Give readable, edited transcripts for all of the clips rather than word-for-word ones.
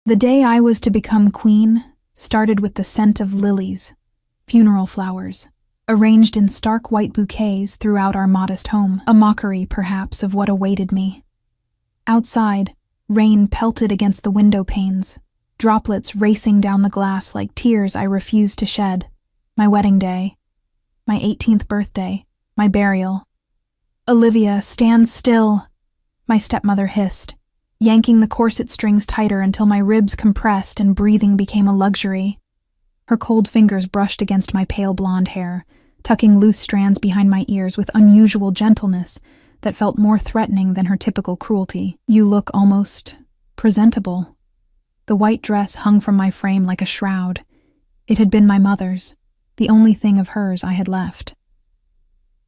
The day I was to become queen started with the scent of lilies, funeral flowers, arranged in stark white bouquets throughout our modest home, a mockery, perhaps, of what awaited me. Outside, rain pelted against the window panes, droplets racing down the glass like tears I refused to shed. My wedding day, my 18th birthday, my burial. "Olivia, stand still," my stepmother hissed, yanking the corset strings tighter until my ribs compressed and breathing became a luxury. Her cold fingers brushed against my pale blonde hair, tucking loose strands behind my ears with unusual gentleness that felt more threatening than her typical cruelty. "You look almost presentable." The white dress hung from my frame like a shroud. It had been my mother's, the only thing of hers I had left.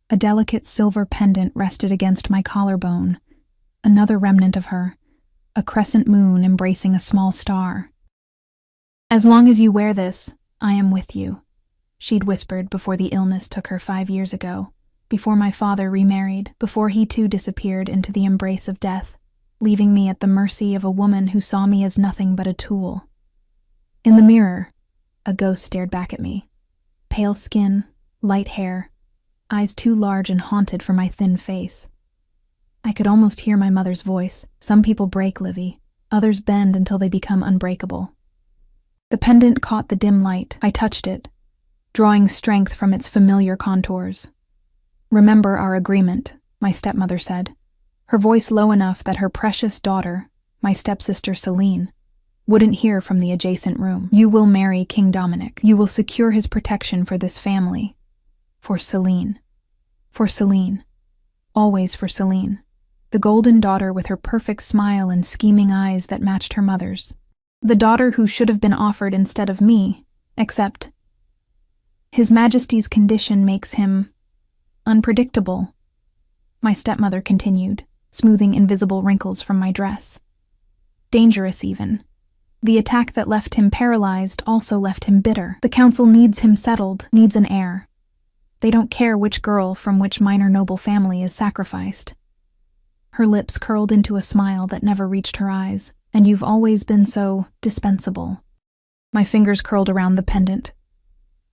A delicate silver pendant rested against my collarbone, another remnant of her, a crescent moon embracing a small star. "As long as you wear this, I am with you," she'd whispered before the illness took her 5 years ago, before my father remarried, before he too disappeared into the embrace of death, leaving me at the mercy of a woman who saw me as nothing but a tool. In the mirror, a ghost stared back at me. Pale skin, light hair, eyes too large and haunted for my thin face. I could almost hear my mother's voice. "Some people break, Livy. Others bend until they become unbreakable." The pendant caught the dim light. I touched it, drawing strength from its familiar contours. "Remember our agreement," my stepmother said, her voice low enough that her precious daughter, my stepsister Celine, wouldn't hear from the adjacent room. "You will marry King Dominic. You will secure his protection for this family. For Celine. For Celine. Always for Celine. The golden daughter with her perfect smile and scheming eyes that matched her mother's. The daughter who should have been offered instead of me, except His Majesty's condition makes him unpredictable," my stepmother continued, smoothing invisible wrinkles from my dress. "Dangerous, even. The attack that left him paralyzed also left him bitter. The council needs him settled, needs an heir. They don't care which girl from which minor noble family is sacrificed." Her lips curled into a smile that never reached her eyes. "And you've always been so dispensable." My fingers curled around the pendant.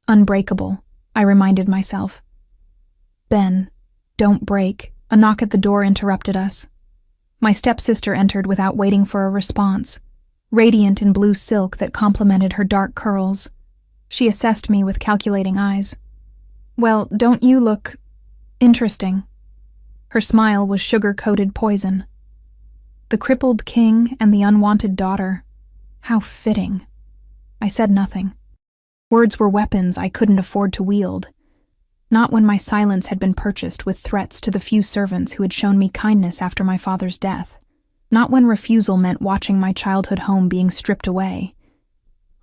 "Unbreakable," I reminded myself. "Ben, don't break." A knock at the door interrupted us. My stepsister entered without waiting for a response, radiant in blue silk that complemented her dark curls. She assessed me with calculating eyes. "Well, don't you look interesting?" Her smile was sugar-coated poison. The crippled king and the unwanted daughter. How fitting. I said nothing. Words were weapons I couldn't afford to wield. Not when my silence had been purchased with threats to the few servants who had shown me kindness after my father's death. Not when refusal meant watching my childhood home being stripped away,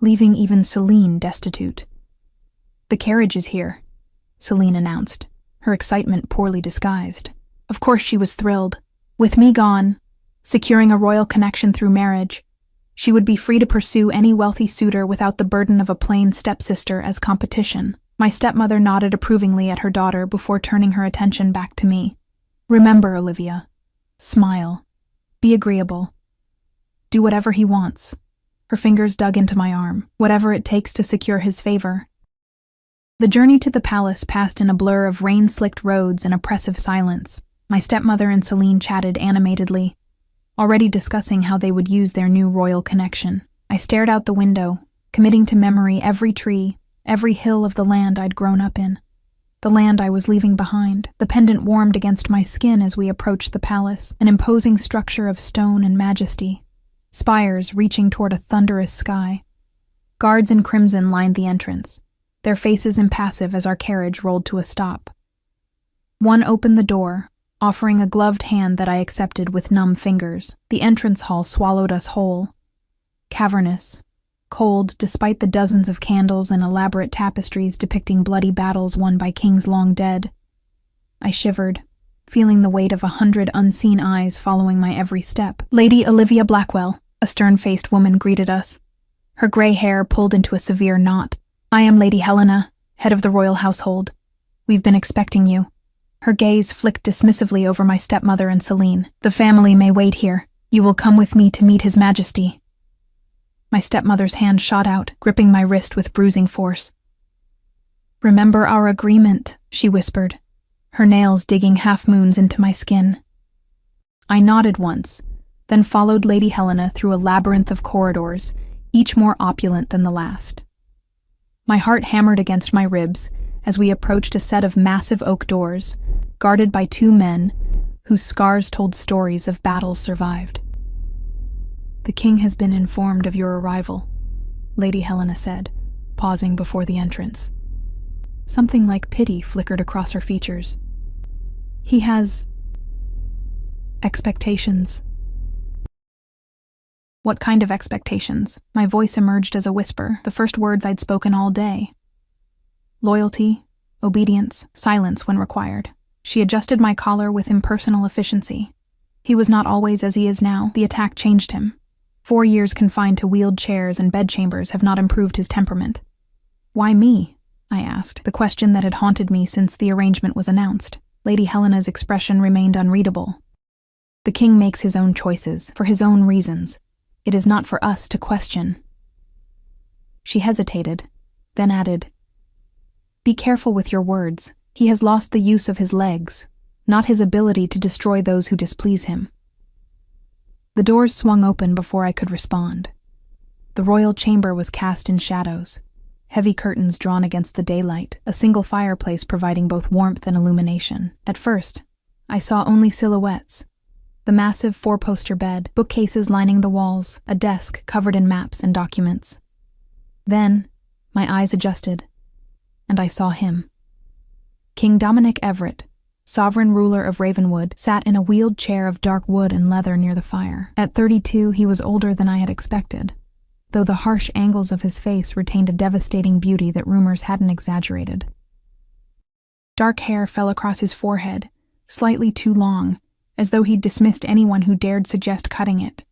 leaving even Celine destitute. "The carriage is here," Celine announced, her excitement poorly disguised. Of course she was thrilled. With me gone, securing a royal connection through marriage, she would be free to pursue any wealthy suitor without the burden of a plain stepsister as competition. My stepmother nodded approvingly at her daughter before turning her attention back to me. "Remember, Olivia. Smile. Be agreeable. Do whatever he wants." Her fingers dug into my arm. "Whatever it takes to secure his favor." The journey to the palace passed in a blur of rain-slicked roads and oppressive silence. My stepmother and Celine chatted animatedly, already discussing how they would use their new royal connection. I stared out the window, committing to memory every tree, every hill of the land I'd grown up in. The land I was leaving behind. The pendant warmed against my skin as we approached the palace, an imposing structure of stone and majesty, spires reaching toward a thunderous sky. Guards in crimson lined the entrance, their faces impassive as our carriage rolled to a stop. One opened the door, offering a gloved hand that I accepted with numb fingers. The entrance hall swallowed us whole. Cavernous, cold despite the dozens of candles and elaborate tapestries depicting bloody battles won by kings long dead. I shivered, feeling the weight of 100 unseen eyes following my every step. "Lady Olivia Blackwell," a stern-faced woman greeted us, her gray hair pulled into a severe knot. "I am Lady Helena, head of the royal household. We've been expecting you." Her gaze flicked dismissively over my stepmother and Celine. "The family may wait here. You will come with me to meet His Majesty." My stepmother's hand shot out, gripping my wrist with bruising force. "Remember our agreement," she whispered, her nails digging half-moons into my skin. I nodded once, then followed Lady Helena through a labyrinth of corridors, each more opulent than the last. My heart hammered against my ribs as we approached a set of massive oak doors, guarded by two men whose scars told stories of battles survived. "The king has been informed of your arrival," Lady Helena said, pausing before the entrance. Something like pity flickered across her features. "He has expectations." What kind of expectations? My voice emerged as a whisper, the first words I'd spoken all day. Loyalty, obedience, silence when required. She adjusted my collar with impersonal efficiency. He was not always as he is now. The attack changed him. 4 years confined to wheeled chairs and bedchambers have not improved his temperament. "Why me?" I asked, the question that had haunted me since the arrangement was announced. Lady Helena's expression remained unreadable. "The king makes his own choices, for his own reasons. It is not for us to question." She hesitated, then added, "Be careful with your words. He has lost the use of his legs, not his ability to destroy those who displease him." The doors swung open before I could respond. The royal chamber was cast in shadows, heavy curtains drawn against the daylight, a single fireplace providing both warmth and illumination. At first, I saw only silhouettes. The massive 4-poster bed, bookcases lining the walls, a desk covered in maps and documents. Then, my eyes adjusted, and I saw him. King Dominic Everett, sovereign ruler of Ravenwood, sat in a wheeled chair of dark wood and leather near the fire. At 32, he was older than I had expected, though the harsh angles of his face retained a devastating beauty that rumors hadn't exaggerated. Dark hair fell across his forehead, slightly too long, as though he'd dismissed anyone who dared suggest cutting it.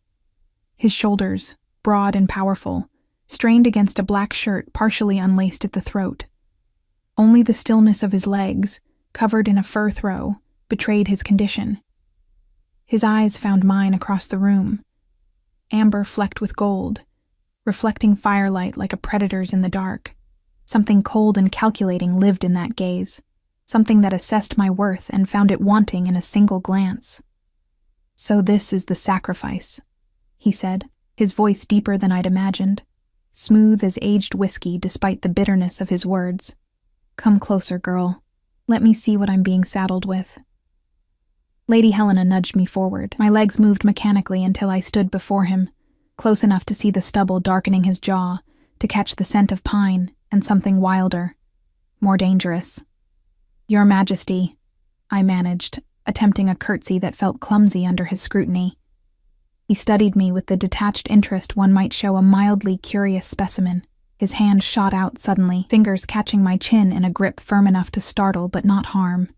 His shoulders, broad and powerful, strained against a black shirt partially unlaced at the throat. Only the stillness of his legs, covered in a fur throw, betrayed his condition. His eyes found mine across the room, amber flecked with gold, reflecting firelight like a predator's in the dark. Something cold and calculating lived in that gaze, something that assessed my worth and found it wanting in a single glance. "So this is the sacrifice," he said, his voice deeper than I'd imagined, smooth as aged whiskey despite the bitterness of his words. "Come closer, girl. Let me see what I'm being saddled with." Lady Helena nudged me forward. My legs moved mechanically until I stood before him, close enough to see the stubble darkening his jaw, to catch the scent of pine and something wilder, more dangerous. "Your Majesty," I managed, attempting a curtsy that felt clumsy under his scrutiny. He studied me with the detached interest one might show a mildly curious specimen. His hand shot out suddenly, fingers catching my chin in a grip firm enough to startle but not harm.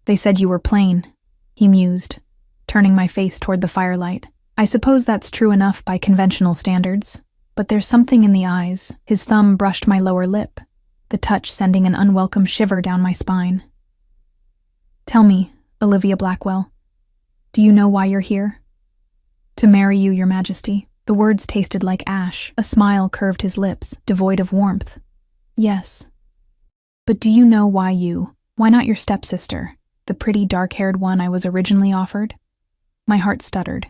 "They said you were plain," he mused, turning my face toward the firelight. "I suppose that's true enough by conventional standards, but there's something in the eyes." His thumb brushed my lower lip, the touch sending an unwelcome shiver down my spine. "Tell me, Olivia Blackwell, do you know why you're here?" "To marry you, Your Majesty." The words tasted like ash. A smile curved his lips, devoid of warmth. "Yes. But do you know why you? Why not your stepsister, the pretty dark-haired one I was originally offered?" My heart stuttered.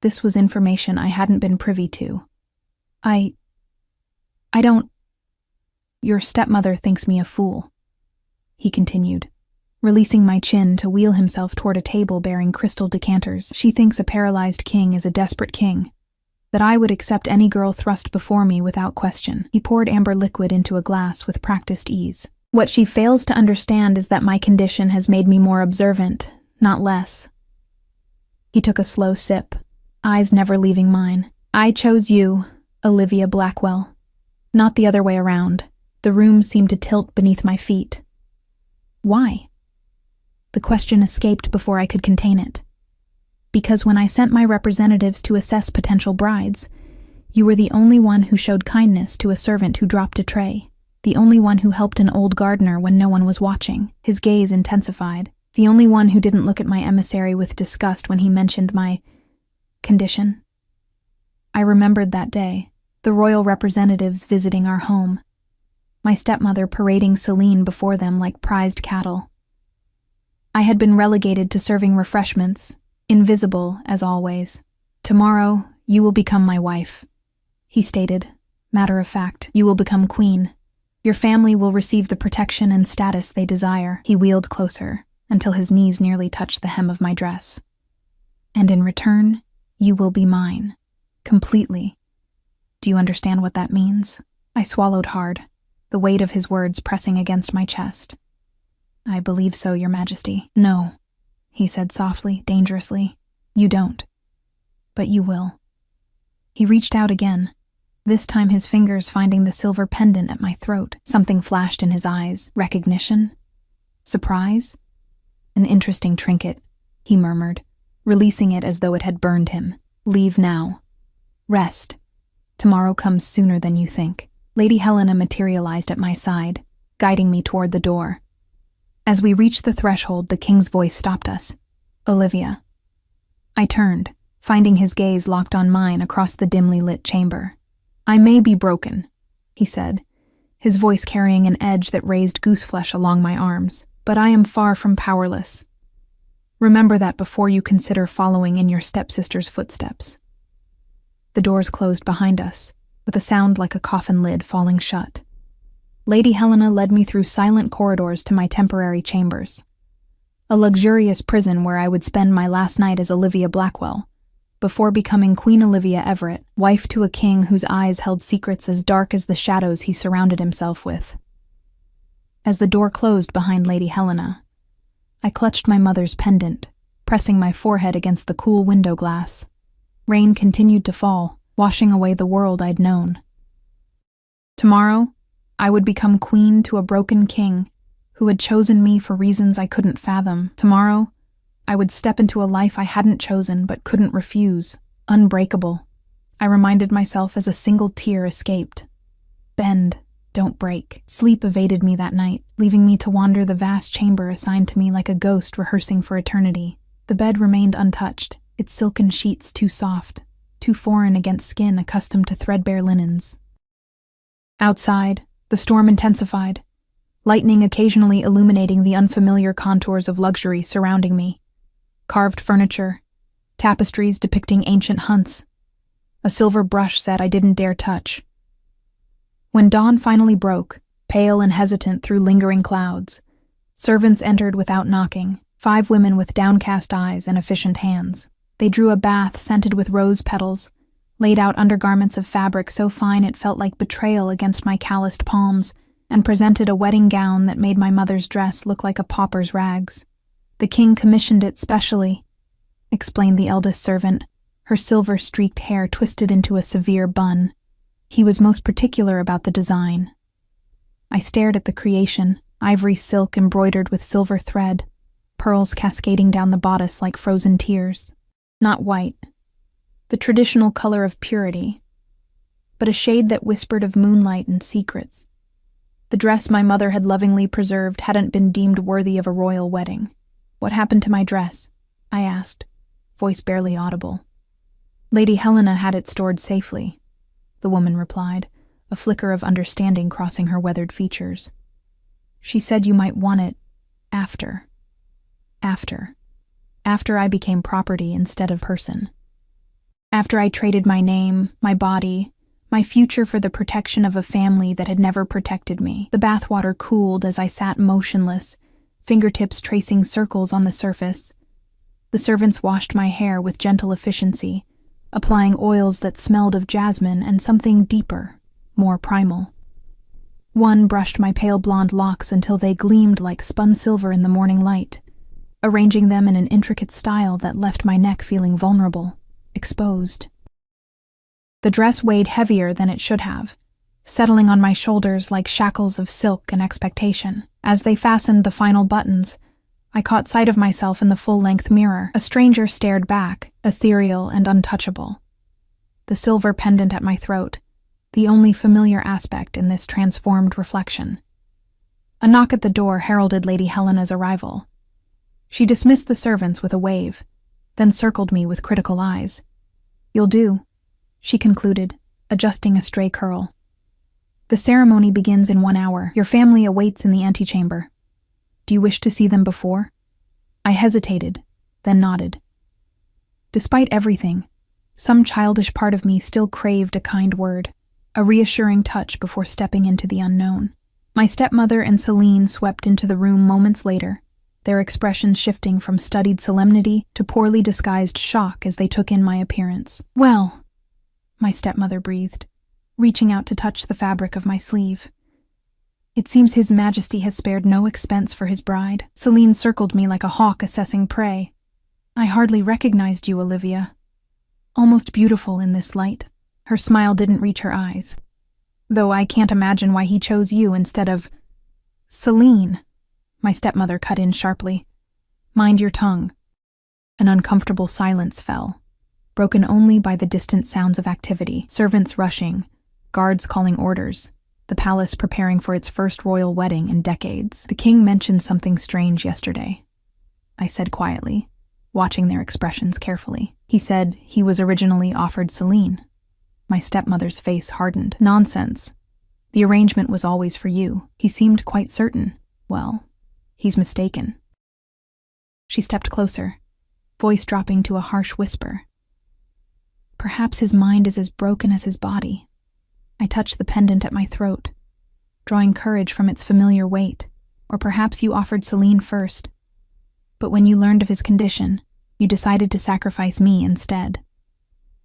This was information I hadn't been privy to. I don't... Your stepmother thinks me a fool," he continued, releasing my chin to wheel himself toward a table bearing crystal decanters. "She thinks a paralyzed king is a desperate king, that I would accept any girl thrust before me without question." He poured amber liquid into a glass with practiced ease. "What she fails to understand is that my condition has made me more observant, not less." He took a slow sip, eyes never leaving mine. "I chose you, Olivia Blackwell, not the other way around." The room seemed to tilt beneath my feet. "Why?" The question escaped before I could contain it. "Because when I sent my representatives to assess potential brides, you were the only one who showed kindness to a servant who dropped a tray, the only one who helped an old gardener when no one was watching." His gaze intensified. "The only one who didn't look at my emissary with disgust when he mentioned my condition." I remembered that day, The royal representatives visiting our home. My stepmother parading Celine before them like prized cattle. I had been relegated to serving refreshments, invisible as always. "Tomorrow, you will become my wife," he stated. "Matter of fact, you will become queen. Your family will receive the protection and status they desire." He wheeled closer until his knees nearly touched the hem of my dress. "And in return, you will be mine. Completely. Do you understand what that means?" I swallowed hard, the weight of his words pressing against my chest. "I believe so, Your Majesty." "No," he said softly, dangerously. "You don't. But you will." He reached out again, this time his fingers finding the silver pendant at my throat. Something flashed in his eyes. Recognition? Surprise? "An interesting trinket," he murmured, releasing it as though it had burned him. "Leave now. Rest. Tomorrow comes sooner than you think." Lady Helena materialized at my side, guiding me toward the door. As we reached the threshold, the king's voice stopped us. "Olivia." I turned, finding his gaze locked on mine across the dimly lit chamber. "I may be broken," he said, his voice carrying an edge that raised gooseflesh along my arms, "but I am far from powerless. Remember that before you consider following in your stepsister's footsteps." The doors closed behind us, with a sound like a coffin lid falling shut. Lady Helena led me through silent corridors to my temporary chambers, a luxurious prison where I would spend my last night as Olivia Blackwell, before becoming Queen Olivia Everett, wife to a king whose eyes held secrets as dark as the shadows he surrounded himself with. As the door closed behind Lady Helena, I clutched my mother's pendant, pressing my forehead against the cool window glass. Rain continued to fall, washing away the world I'd known. Tomorrow, I would become queen to a broken king who had chosen me for reasons I couldn't fathom. Tomorrow, I would step into a life I hadn't chosen but couldn't refuse, unbreakable. I reminded myself as a single tear escaped. Bend, don't break. Sleep evaded me that night, leaving me to wander the vast chamber assigned to me like a ghost rehearsing for eternity. The bed remained untouched, its silken sheets too soft, too foreign against skin accustomed to threadbare linens. Outside, the storm intensified, lightning occasionally illuminating the unfamiliar contours of luxury surrounding me. Carved furniture, tapestries depicting ancient hunts, a silver brush set I didn't dare touch. When dawn finally broke, pale and hesitant through lingering clouds, servants entered without knocking, 5 women with downcast eyes and efficient hands. They drew a bath scented with rose petals, laid out undergarments of fabric so fine it felt like betrayal against my calloused palms, and presented a wedding gown that made my mother's dress look like a pauper's rags. "The king commissioned it specially," explained the eldest servant, her silver-streaked hair twisted into a severe bun. "He was most particular about the design." I stared at the creation, ivory silk embroidered with silver thread, pearls cascading down the bodice like frozen tears. Not white, the traditional color of purity, but a shade that whispered of moonlight and secrets. The dress my mother had lovingly preserved hadn't been deemed worthy of a royal wedding. "What happened to my dress?" I asked, voice barely audible. "Lady Helena had it stored safely," the woman replied, a flicker of understanding crossing her weathered features. "She said you might want it after I became property instead of person. After I traded my name, my body, my future for the protection of a family that had never protected me." The bathwater cooled as I sat motionless, fingertips tracing circles on the surface. The servants washed my hair with gentle efficiency, applying oils that smelled of jasmine and something deeper, more primal. One brushed my pale blonde locks until they gleamed like spun silver in the morning light, arranging them in an intricate style that left my neck feeling vulnerable, exposed. The dress weighed heavier than it should have, settling on my shoulders like shackles of silk and expectation. As they fastened the final buttons, I caught sight of myself in the full-length mirror. A stranger stared back, ethereal and untouchable. The silver pendant at my throat, the only familiar aspect in this transformed reflection. A knock at the door heralded Lady Helena's arrival. She dismissed the servants with a wave, then circled me with critical eyes. "You'll do," she concluded, adjusting a stray curl. "The ceremony begins in 1 hour. Your family awaits in the antechamber. Do you wish to see them before?" I hesitated, then nodded. Despite everything, some childish part of me still craved a kind word, a reassuring touch before stepping into the unknown. My stepmother and Celine swept into the room moments later, their expressions shifting from studied solemnity to poorly disguised shock as they took in my appearance. "Well," my stepmother breathed, reaching out to touch the fabric of my sleeve. "It seems His Majesty has spared no expense for his bride." Celine circled me like a hawk assessing prey. "I hardly recognized you, Olivia. Almost beautiful in this light." Her smile didn't reach her eyes. "Though I can't imagine why he chose you instead of—" "Celine," my stepmother cut in sharply. "Mind your tongue." An uncomfortable silence fell, broken only by the distant sounds of activity, servants rushing, guards calling orders, the palace preparing for its first royal wedding in decades. "The king mentioned something strange yesterday," I said quietly, watching their expressions carefully. "He said he was originally offered Celine." My stepmother's face hardened. "Nonsense. The arrangement was always for you. He seemed quite certain. Well, he's mistaken." She stepped closer, voice dropping to a harsh whisper. "Perhaps his mind is as broken as his body." I touched the pendant at my throat, drawing courage from its familiar weight. "Or perhaps you offered Celine first, but when you learned of his condition, you decided to sacrifice me instead."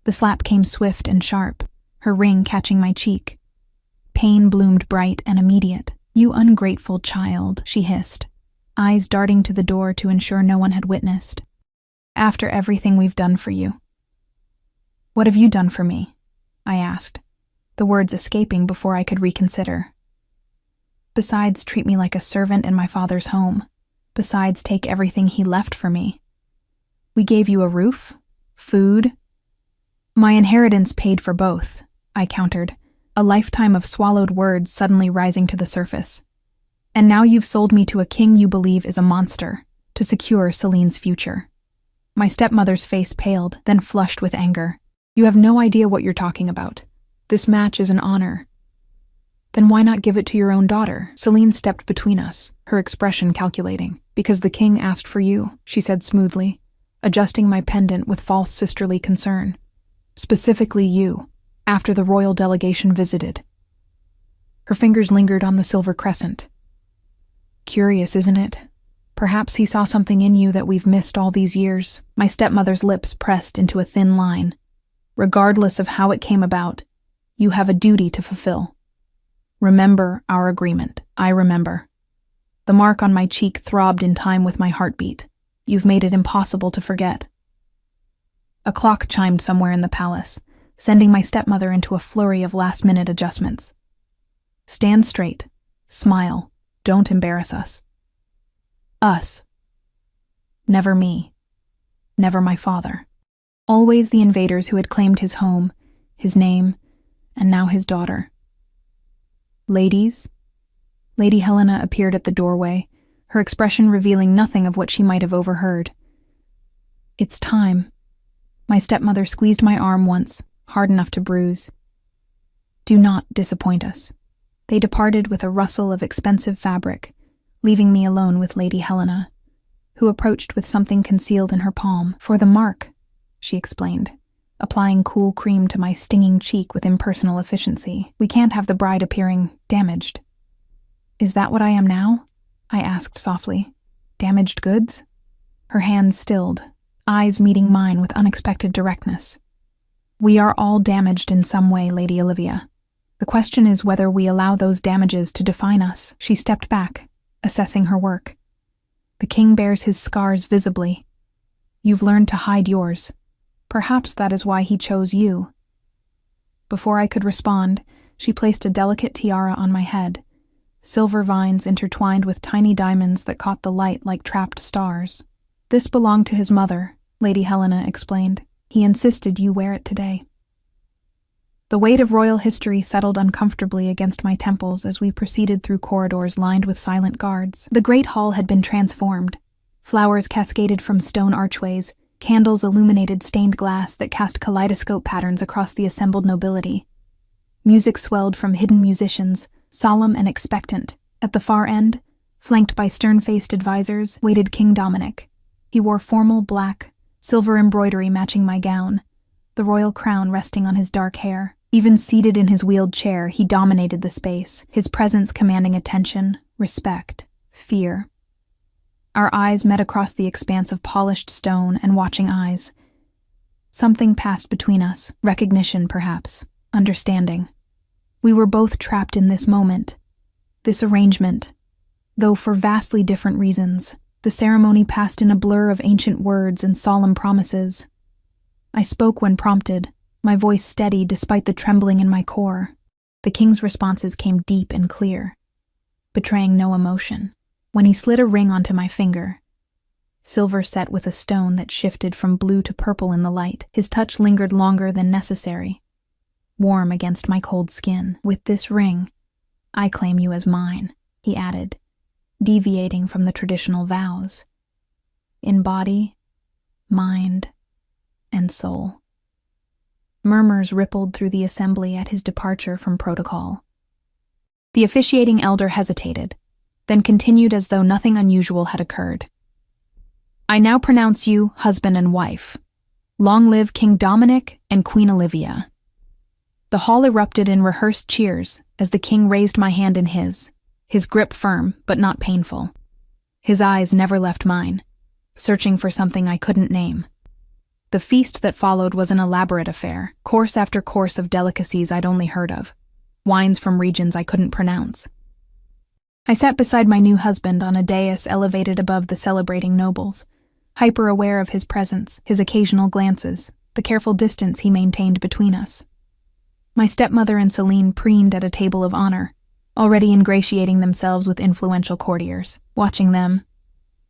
The slap came swift and sharp, her ring catching my cheek. Pain bloomed bright and immediate. "You ungrateful child," she hissed, eyes darting to the door to ensure no one had witnessed. "After everything we've done for you." "What have you done for me?" I asked, the words escaping before I could reconsider. "Besides treat me like a servant in my father's home. Besides take everything he left for me. We gave you a roof, food—" "My inheritance paid for both," I countered, a lifetime of swallowed words suddenly rising to the surface. "And now you've sold me to a king you believe is a monster, to secure Celine's future." My stepmother's face paled, then flushed with anger. "You have no idea what you're talking about. This match is an honor." "Then why not give it to your own daughter?" Celine stepped between us, her expression calculating. "Because the king asked for you," she said smoothly, adjusting my pendant with false sisterly concern. "Specifically you, after the royal delegation visited." Her fingers lingered on the silver crescent. "Curious, isn't it? Perhaps he saw something in you that we've missed all these years." My stepmother's lips pressed into a thin line. "Regardless of how it came about, you have a duty to fulfill. Remember our agreement." I remember. The mark on my cheek throbbed in time with my heartbeat. "You've made it impossible to forget." A clock chimed somewhere in the palace, sending my stepmother into a flurry of last-minute adjustments. "Stand straight. Smile. Don't embarrass us." Us. Never me. Never my father. Always the invaders who had claimed his home, his name, and now his daughter. "Ladies?" Lady Helena appeared at the doorway, her expression revealing nothing of what she might have overheard. "It's time." My stepmother squeezed my arm once, hard enough to bruise. "Do not disappoint us." They departed with a rustle of expensive fabric, leaving me alone with Lady Helena, who approached with something concealed in her palm. "For the mark," she explained, applying cool cream to my stinging cheek with impersonal efficiency. "We can't have the bride appearing damaged." "Is that what I am now?" I asked softly. "Damaged goods?" Her hands stilled, eyes meeting mine with unexpected directness. "We are all damaged in some way, Lady Olivia. The question is whether we allow those damages to define us." She stepped back, assessing her work. "The king bears his scars visibly. You've learned to hide yours. Perhaps that is why he chose you." Before I could respond, she placed a delicate tiara on my head, silver vines intertwined with tiny diamonds that caught the light like trapped stars. "This belonged to his mother," Lady Helena explained. "He insisted you wear it today." The weight of royal history settled uncomfortably against my temples as we proceeded through corridors lined with silent guards. The great hall had been transformed. Flowers cascaded from stone archways, candles illuminated stained glass that cast kaleidoscope patterns across the assembled nobility. Music swelled from hidden musicians, solemn and expectant. At the far end, flanked by stern-faced advisors, waited King Dominic. He wore formal black, silver embroidery matching my gown, the royal crown resting on his dark hair. Even seated in his wheeled chair, he dominated the space, his presence commanding attention, respect, fear. Our eyes met across the expanse of polished stone and watching eyes. Something passed between us, recognition perhaps, understanding. We were both trapped in this moment, this arrangement. Though for vastly different reasons, the ceremony passed in a blur of ancient words and solemn promises. I spoke when prompted, my voice steady despite the trembling in my core. The king's responses came deep and clear, betraying no emotion. When he slid a ring onto my finger, silver set with a stone that shifted from blue to purple in the light, his touch lingered longer than necessary, warm against my cold skin. With this ring, I claim you as mine, he added, deviating from the traditional vows. In body, mind, and soul. Murmurs rippled through the assembly at his departure from protocol. The officiating elder hesitated, then continued as though nothing unusual had occurred. I now pronounce you husband and wife. Long live King Dominic and Queen Olivia. The hall erupted in rehearsed cheers as the king raised my hand in his grip firm but not painful. His eyes never left mine, searching for something I couldn't name. The feast that followed was an elaborate affair, course after course of delicacies I'd only heard of, wines from regions I couldn't pronounce. I sat beside my new husband on a dais elevated above the celebrating nobles, hyper-aware of his presence, his occasional glances, the careful distance he maintained between us. My stepmother and Celine preened at a table of honor, already ingratiating themselves with influential courtiers. Watching them,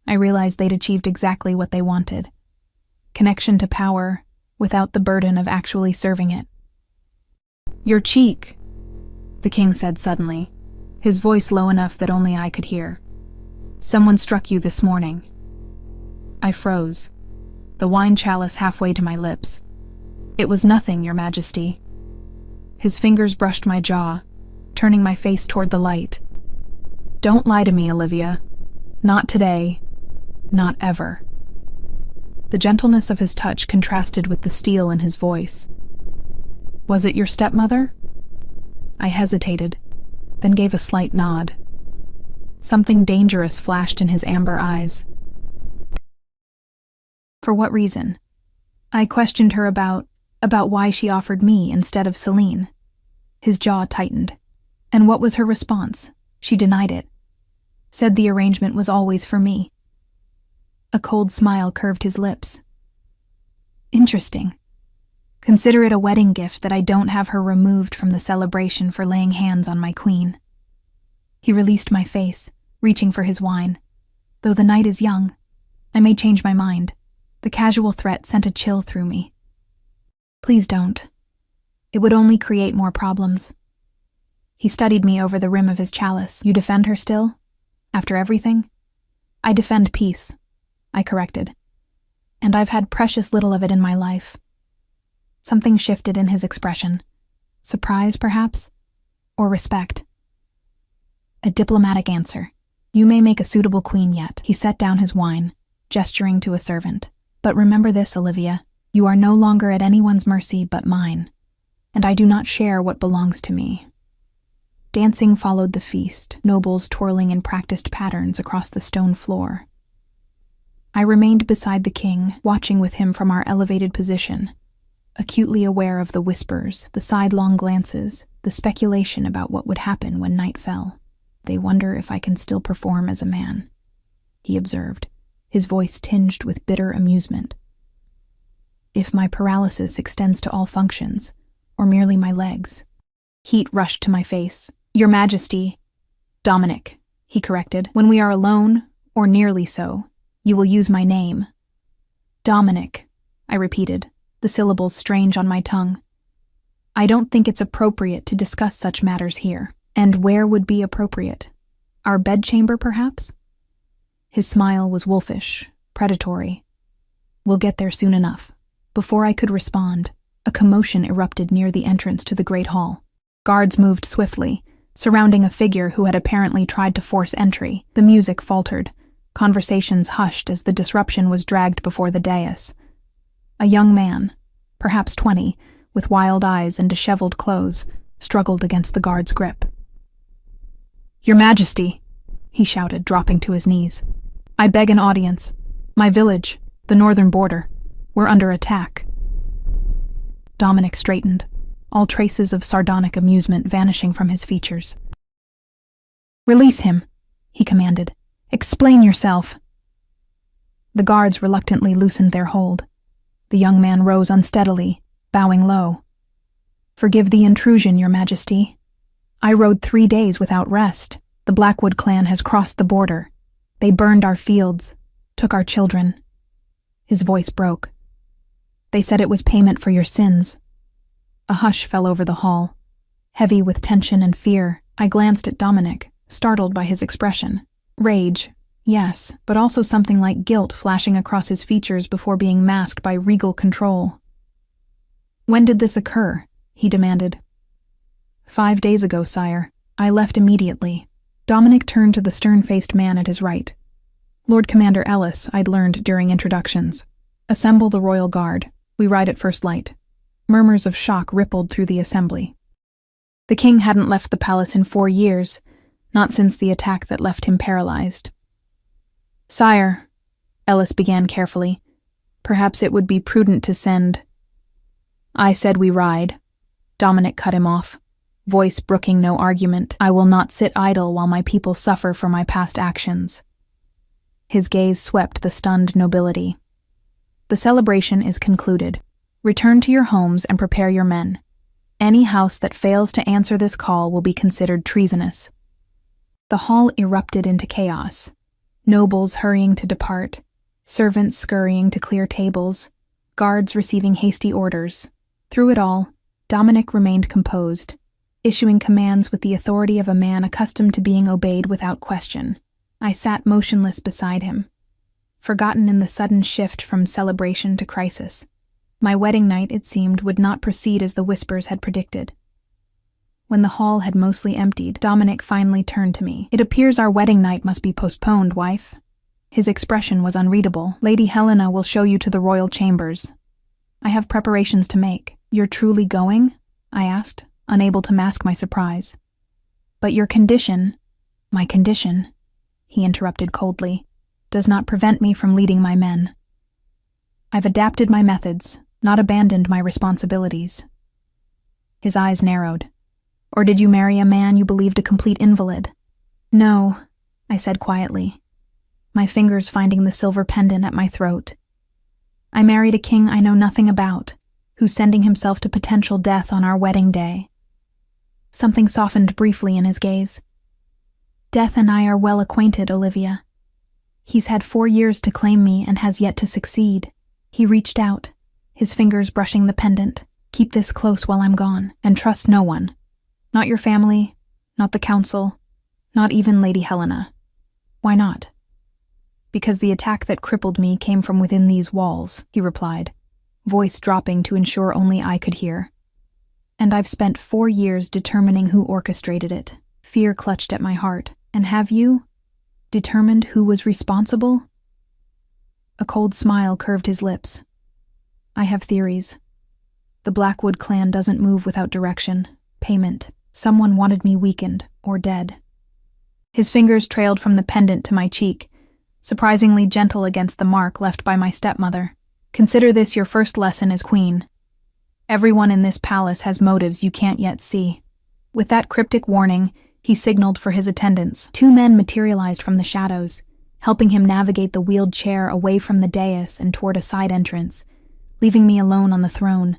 I realized they'd achieved exactly what they wanted. Connection to power, without the burden of actually serving it. Your cheek, the king said suddenly, his voice low enough that only I could hear. Someone struck you this morning. I froze, the wine chalice halfway to my lips. It was nothing, Your Majesty. His fingers brushed my jaw, turning my face toward the light. Don't lie to me, Olivia. Not today. Not ever. The gentleness of his touch contrasted with the steel in his voice. Was it your stepmother? I hesitated, then gave a slight nod. Something dangerous flashed in his amber eyes. For what reason? I questioned her about why she offered me instead of Celine. His jaw tightened. And what was her response? She denied it. Said the arrangement was always for me. A cold smile curved his lips. Interesting. Consider it a wedding gift that I don't have her removed from the celebration for laying hands on my queen. He released my face, reaching for his wine. Though the night is young, I may change my mind. The casual threat sent a chill through me. Please don't. It would only create more problems. He studied me over the rim of his chalice. You defend her still? After everything? I defend peace, I corrected. And I've had precious little of it in my life. Something shifted in his expression. Surprise, perhaps? Or respect? A diplomatic answer. You may make a suitable queen yet. He set down his wine, gesturing to a servant. But remember this, Olivia. You are no longer at anyone's mercy but mine, and I do not share what belongs to me. Dancing followed the feast, nobles twirling in practiced patterns across the stone floor. I remained beside the king, watching with him from our elevated position, acutely aware of the whispers, the sidelong glances, the speculation about what would happen when night fell. They wonder if I can still perform as a man, he observed, his voice tinged with bitter amusement. If my paralysis extends to all functions, or merely my legs. Heat rushed to my face. Your Majesty. Dominic, he corrected. When we are alone, or nearly so, you will use my name. Dominic, I repeated, the syllables strange on my tongue. I don't think it's appropriate to discuss such matters here. And where would be appropriate? Our bedchamber, perhaps? His smile was wolfish, predatory. We'll get there soon enough. Before I could respond, a commotion erupted near the entrance to the great hall. Guards moved swiftly, surrounding a figure who had apparently tried to force entry. The music faltered. Conversations hushed as the disruption was dragged before the dais. A young man, perhaps 20, with wild eyes and disheveled clothes, struggled against the guard's grip. "Your Majesty," he shouted, dropping to his knees. "I beg an audience. My village, the northern border, we're under attack." Dominic straightened, all traces of sardonic amusement vanishing from his features. "Release him," he commanded. "Explain yourself." The guards reluctantly loosened their hold. The young man rose unsteadily, bowing low. "Forgive the intrusion, Your Majesty. I rode 3 days without rest. The Blackwood clan has crossed the border. They burned our fields, took our children." His voice broke. "They said it was payment for your sins." A hush fell over the hall. Heavy with tension and fear, I glanced at Dominic, startled by his expression. Rage, yes, but also something like guilt flashing across his features before being masked by regal control. "When did this occur?" he demanded. 5 days ago, sire. I left immediately." Dominic turned to the stern-faced man at his right. "Lord Commander Ellis, I'd learned during introductions. Assemble the royal guard. We ride at first light." Murmurs of shock rippled through the assembly. The king hadn't left the palace in 4 years, not since the attack that left him paralyzed. "Sire," Ellis began carefully, "perhaps it would be prudent to send—" "I said we ride." Dominic cut him off, voice brooking no argument. "I will not sit idle while my people suffer for my past actions." His gaze swept the stunned nobility. "The celebration is concluded. Return to your homes and prepare your men. Any house that fails to answer this call will be considered treasonous." The hall erupted into chaos. Nobles hurrying to depart, servants scurrying to clear tables, guards receiving hasty orders. Through it all, Dominic remained composed, issuing commands with the authority of a man accustomed to being obeyed without question. I sat motionless beside him, forgotten in the sudden shift from celebration to crisis. My wedding night, it seemed, would not proceed as the whispers had predicted. When the hall had mostly emptied, Dominic finally turned to me. "It appears our wedding night must be postponed, wife." His expression was unreadable. "Lady Helena will show you to the royal chambers. I have preparations to make." "You're truly going?" I asked, unable to mask my surprise. "But your condition—" "My condition," he interrupted coldly, "does not prevent me from leading my men. I've adapted my methods, not abandoned my responsibilities." His eyes narrowed. "Or did you marry a man you believed a complete invalid?" "No," I said quietly, my fingers finding the silver pendant at my throat. "I married a king I know nothing about, who's sending himself to potential death on our wedding day." Something softened briefly in his gaze. "Death and I are well acquainted, Olivia. He's had 4 years to claim me and has yet to succeed." He reached out, his fingers brushing the pendant. "Keep this close while I'm gone, and trust no one. Not your family, not the council, not even Lady Helena." "Why not?" "Because the attack that crippled me came from within these walls," he replied, voice dropping to ensure only I could hear. "And I've spent 4 years determining who orchestrated it." Fear clutched at my heart. "And have you determined who was responsible?" A cold smile curved his lips. "I have theories. The Blackwood clan doesn't move without direction, payment. Someone wanted me weakened or dead." His fingers trailed from the pendant to my cheek, surprisingly gentle against the mark left by my stepmother. "Consider this your first lesson as queen. Everyone in this palace has motives you can't yet see." With that cryptic warning, he signaled for his attendants. 2 men materialized from the shadows, helping him navigate the wheeled chair away from the dais and toward a side entrance, leaving me alone on the throne,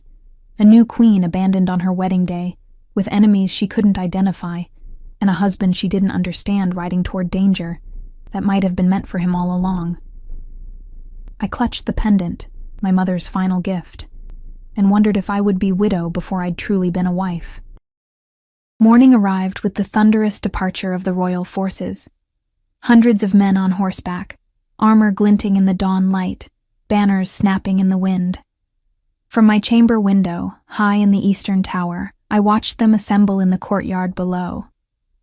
a new queen abandoned on her wedding day, with enemies she couldn't identify, and a husband she didn't understand riding toward danger that might have been meant for him all along. I clutched the pendant, my mother's final gift, and wondered if I would be widow before I'd truly been a wife. Morning arrived with the thunderous departure of the royal forces. Hundreds of men on horseback, armor glinting in the dawn light, banners snapping in the wind. From my chamber window, high in the eastern tower, I watched them assemble in the courtyard below.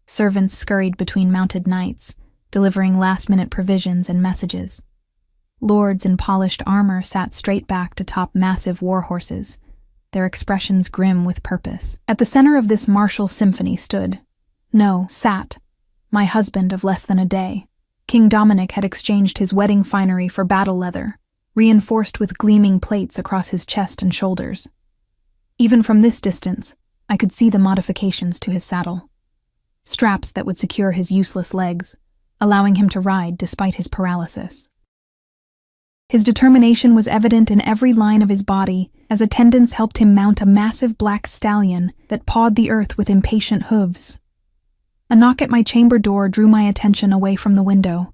Servants scurried between mounted knights, delivering last-minute provisions and messages. Lords in polished armor sat straight back to top massive war horses, their expressions grim with purpose. At the center of this martial symphony sat, my husband of less than a day. King Dominic had exchanged his wedding finery for battle leather, reinforced with gleaming plates across his chest and shoulders. Even from this distance, I could see the modifications to his saddle. Straps that would secure his useless legs, allowing him to ride despite his paralysis. His determination was evident in every line of his body as attendants helped him mount a massive black stallion that pawed the earth with impatient hooves. A knock at my chamber door drew my attention away from the window.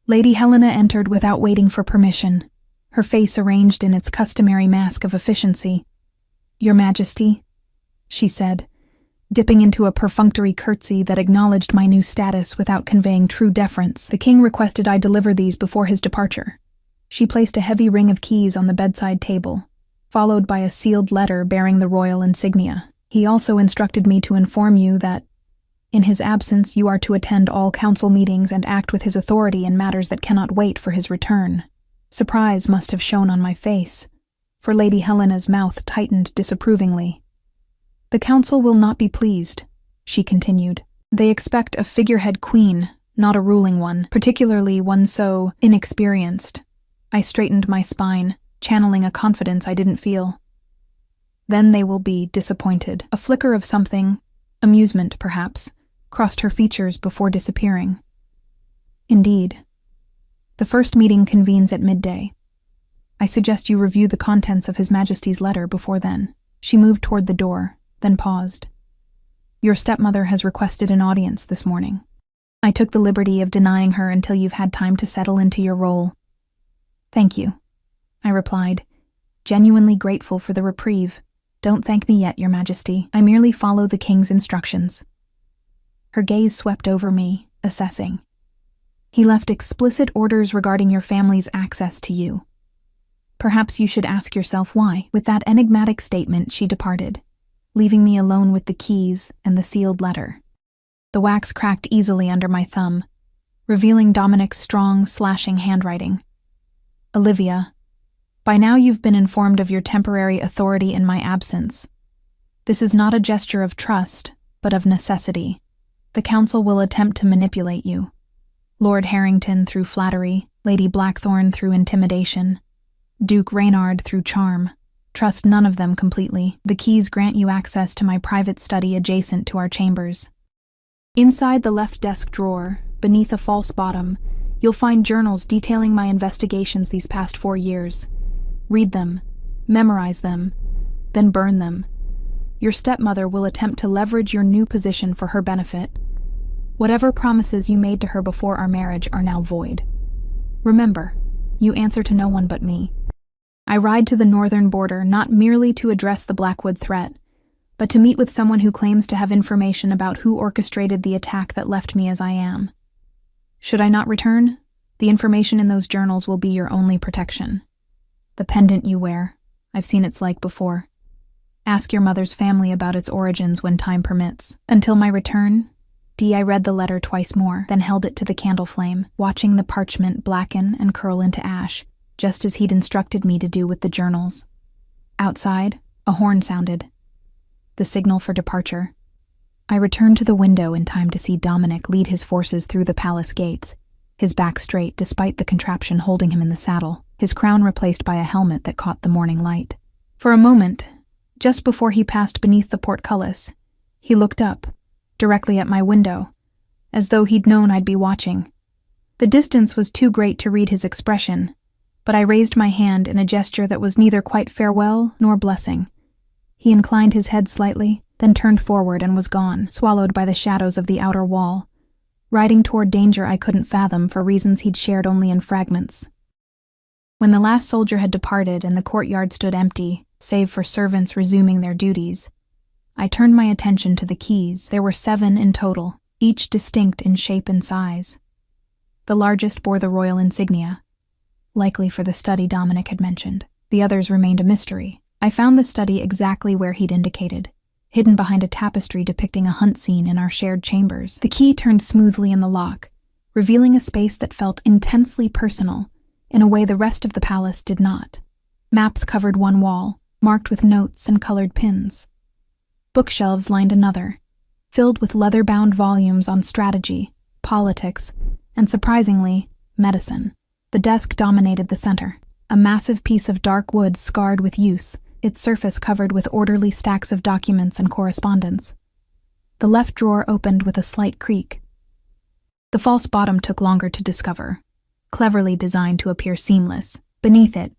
Lady Helena entered without waiting for permission, her face arranged in its customary mask of efficiency. "Your Majesty," she said, dipping into a perfunctory curtsy that acknowledged my new status without conveying true deference. "The king requested I deliver these before his departure." She placed a heavy ring of keys on the bedside table, followed by a sealed letter bearing the royal insignia. "He also instructed me to inform you that, in his absence, you are to attend all council meetings and act with his authority in matters that cannot wait for his return." Surprise must have shown on my face, for Lady Helena's mouth tightened disapprovingly. "The council will not be pleased," she continued. "They expect a figurehead queen, not a ruling one, particularly one so inexperienced." I straightened my spine, channeling a confidence I didn't feel. "Then they will be disappointed." A flicker of something, amusement perhaps, crossed her features before disappearing. "Indeed. The first meeting convenes at midday. I suggest you review the contents of His Majesty's letter before then." She moved toward the door, then paused. "Your stepmother has requested an audience this morning. I took the liberty of denying her until you've had time to settle into your role." "Thank you," I replied, genuinely grateful for the reprieve. "Don't thank me yet, Your Majesty. I merely follow the king's instructions." Her gaze swept over me, assessing. "He left explicit orders regarding your family's access to you. Perhaps you should ask yourself why." With that enigmatic statement, she departed, leaving me alone with the keys and the sealed letter. The wax cracked easily under my thumb, revealing Dominic's strong, slashing handwriting. "Olivia, by now you've been informed of your temporary authority in my absence. This is not a gesture of trust, but of necessity. The council will attempt to manipulate you. Lord Harrington through flattery, Lady Blackthorne through intimidation, Duke Reynard through charm. Trust none of them completely. The keys grant you access to my private study adjacent to our chambers. Inside the left desk drawer, beneath a false bottom, you'll find journals detailing my investigations these past 4 years. Read them, memorize them, then burn them. Your stepmother will attempt to leverage your new position for her benefit. Whatever promises you made to her before our marriage are now void. Remember, you answer to no one but me. I ride to the northern border not merely to address the Blackwood threat, but to meet with someone who claims to have information about who orchestrated the attack that left me as I am. Should I not return, the information in those journals will be your only protection. The pendant you wear, I've seen its like before. Ask your mother's family about its origins when time permits. Until my return, I read the letter twice more, then held it to the candle flame, watching the parchment blacken and curl into ash, just as he'd instructed me to do with the journals. Outside, a horn sounded. The signal for departure. I returned to the window in time to see Dominic lead his forces through the palace gates, his back straight despite the contraption holding him in the saddle, his crown replaced by a helmet that caught the morning light. For a moment, just before he passed beneath the portcullis, he looked up, directly at my window, as though he'd known I'd be watching. The distance was too great to read his expression, but I raised my hand in a gesture that was neither quite farewell nor blessing. He inclined his head slightly, then turned forward and was gone, swallowed by the shadows of the outer wall, riding toward danger I couldn't fathom for reasons he'd shared only in fragments. When the last soldier had departed and the courtyard stood empty, save for servants resuming their duties, I turned my attention to the keys. There were 7 in total, each distinct in shape and size. The largest bore the royal insignia, likely for the study Dominic had mentioned. The others remained a mystery. I found the study exactly where he'd indicated, hidden behind a tapestry depicting a hunt scene in our shared chambers. The key turned smoothly in the lock, revealing a space that felt intensely personal, in a way the rest of the palace did not. Maps covered one wall, marked with notes and colored pins. Bookshelves lined another, filled with leather-bound volumes on strategy, politics, and surprisingly, medicine. The desk dominated the center, a massive piece of dark wood scarred with use, its surface covered with orderly stacks of documents and correspondence. The left drawer opened with a slight creak. The false bottom took longer to discover, cleverly designed to appear seamless. Beneath it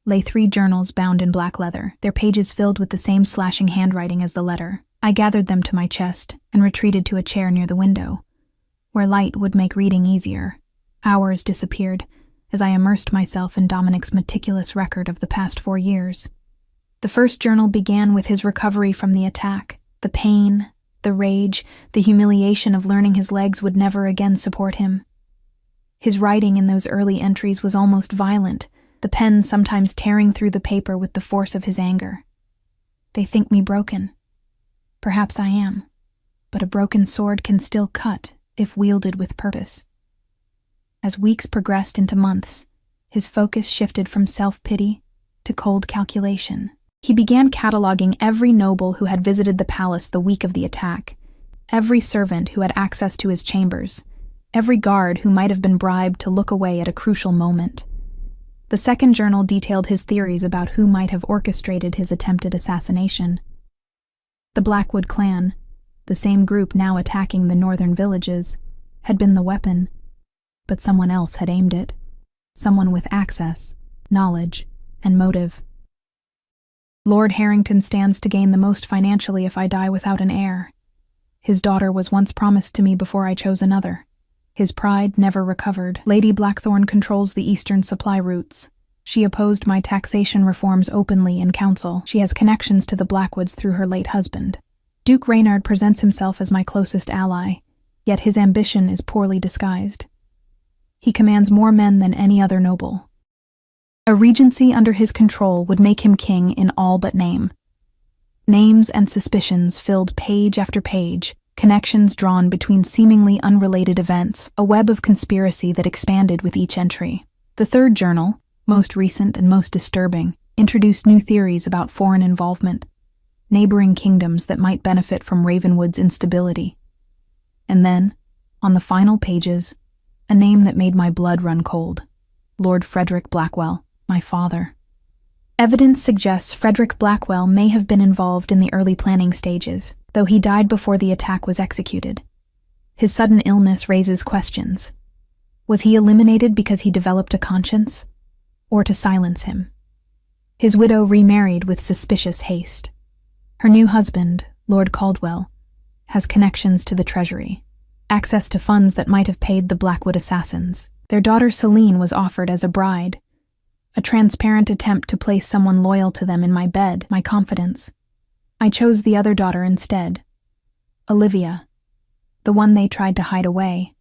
lay 3 journals bound in black leather, their pages filled with the same slashing handwriting as the letter. I gathered them to my chest and retreated to a chair near the window, where light would make reading easier. Hours disappeared as I immersed myself in Dominic's meticulous record of the past 4 years. The first journal began with his recovery from the attack, the pain, the rage, the humiliation of learning his legs would never again support him. His writing in those early entries was almost violent, the pen sometimes tearing through the paper with the force of his anger. They think me broken. Perhaps I am, but a broken sword can still cut if wielded with purpose. As weeks progressed into months, his focus shifted from self-pity to cold calculation. He began cataloging every noble who had visited the palace the week of the attack, every servant who had access to his chambers, every guard who might have been bribed to look away at a crucial moment. The second journal detailed his theories about who might have orchestrated his attempted assassination. The Blackwood clan, the same group now attacking the northern villages, had been the weapon, but someone else had aimed it. Someone with access, knowledge, and motive. Lord Harrington stands to gain the most financially if I die without an heir. His daughter was once promised to me before I chose another. His pride never recovered. Lady Blackthorn controls the eastern supply routes. She opposed my taxation reforms openly in council. She has connections to the Blackwoods through her late husband. Duke Reynard presents himself as my closest ally, yet his ambition is poorly disguised. He commands more men than any other noble. A regency under his control would make him king in all but name. Names and suspicions filled page after page, connections drawn between seemingly unrelated events, a web of conspiracy that expanded with each entry. The third journal, most recent and most disturbing, introduced new theories about foreign involvement, neighboring kingdoms that might benefit from Ravenwood's instability. And then, on the final pages, a name that made my blood run cold: Lord Frederick Blackwell, my father. Evidence suggests Frederick Blackwell may have been involved in the early planning stages, though he died before the attack was executed. His sudden illness raises questions. Was he eliminated because he developed a conscience, or to silence him? His widow remarried with suspicious haste. Her new husband, Lord Caldwell, has connections to the Treasury, access to funds that might have paid the Blackwood assassins. Their daughter Celine was offered as a bride, a transparent attempt to place someone loyal to them in my bed, my confidence. I chose the other daughter instead, Olivia, the one they tried to hide away,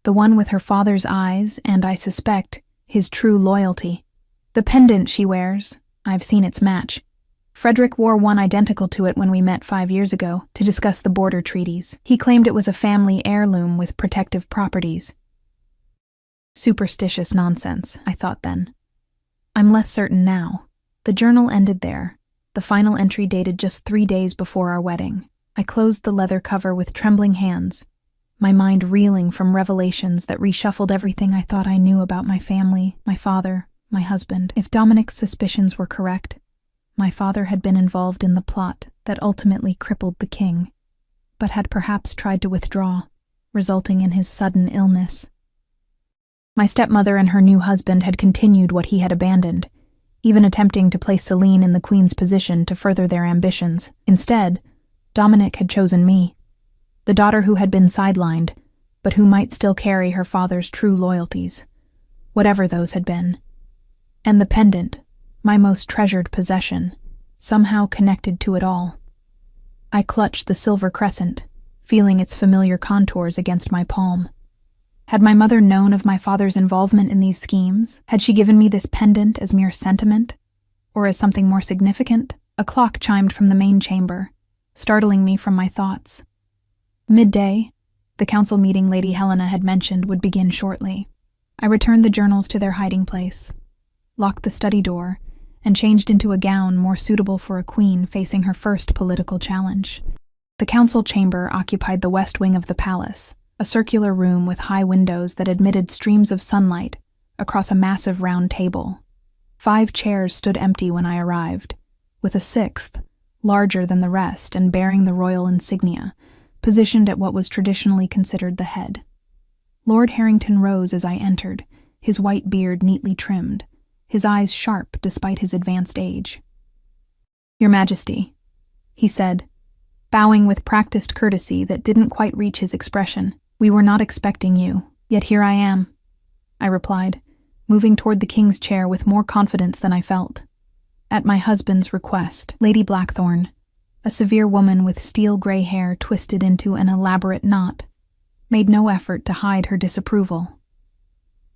the one with her father's eyes and, I suspect, his true loyalty. The pendant she wears, I've seen its match. Frederick wore one identical to it when we met 5 years ago to discuss the border treaties. He claimed it was a family heirloom with protective properties. Superstitious nonsense, I thought then. I'm less certain now. The journal ended there, the final entry dated just 3 days before our wedding. I closed the leather cover with trembling hands, my mind reeling from revelations that reshuffled everything I thought I knew about my family, my father, my husband. If Dominic's suspicions were correct, my father had been involved in the plot that ultimately crippled the king, but had perhaps tried to withdraw, resulting in his sudden illness. My stepmother and her new husband had continued what he had abandoned, even attempting to place Celine in the queen's position to further their ambitions. Instead, Dominic had chosen me, the daughter who had been sidelined, but who might still carry her father's true loyalties, whatever those had been. And the pendant, my most treasured possession, somehow connected to it all. I clutched the silver crescent, feeling its familiar contours against my palm. Had my mother known of my father's involvement in these schemes? Had she given me this pendant as mere sentiment, or as something more significant? A clock chimed from the main chamber, startling me from my thoughts. Midday, the council meeting Lady Helena had mentioned would begin shortly. I returned the journals to their hiding place, locked the study door, and changed into a gown more suitable for a queen facing her first political challenge. The council chamber occupied the west wing of the palace, a circular room with high windows that admitted streams of sunlight across a massive round table. 5 chairs stood empty when I arrived, with a 6th, larger than the rest and bearing the royal insignia, positioned at what was traditionally considered the head. Lord Harrington rose as I entered, his white beard neatly trimmed, his eyes sharp despite his advanced age. "Your Majesty," he said, bowing with practiced courtesy that didn't quite reach his expression. "We were not expecting you, yet here I am," I replied, moving toward the king's chair with more confidence than I felt. At my husband's request, Lady Blackthorne, a severe woman with steel-gray hair twisted into an elaborate knot, made no effort to hide her disapproval.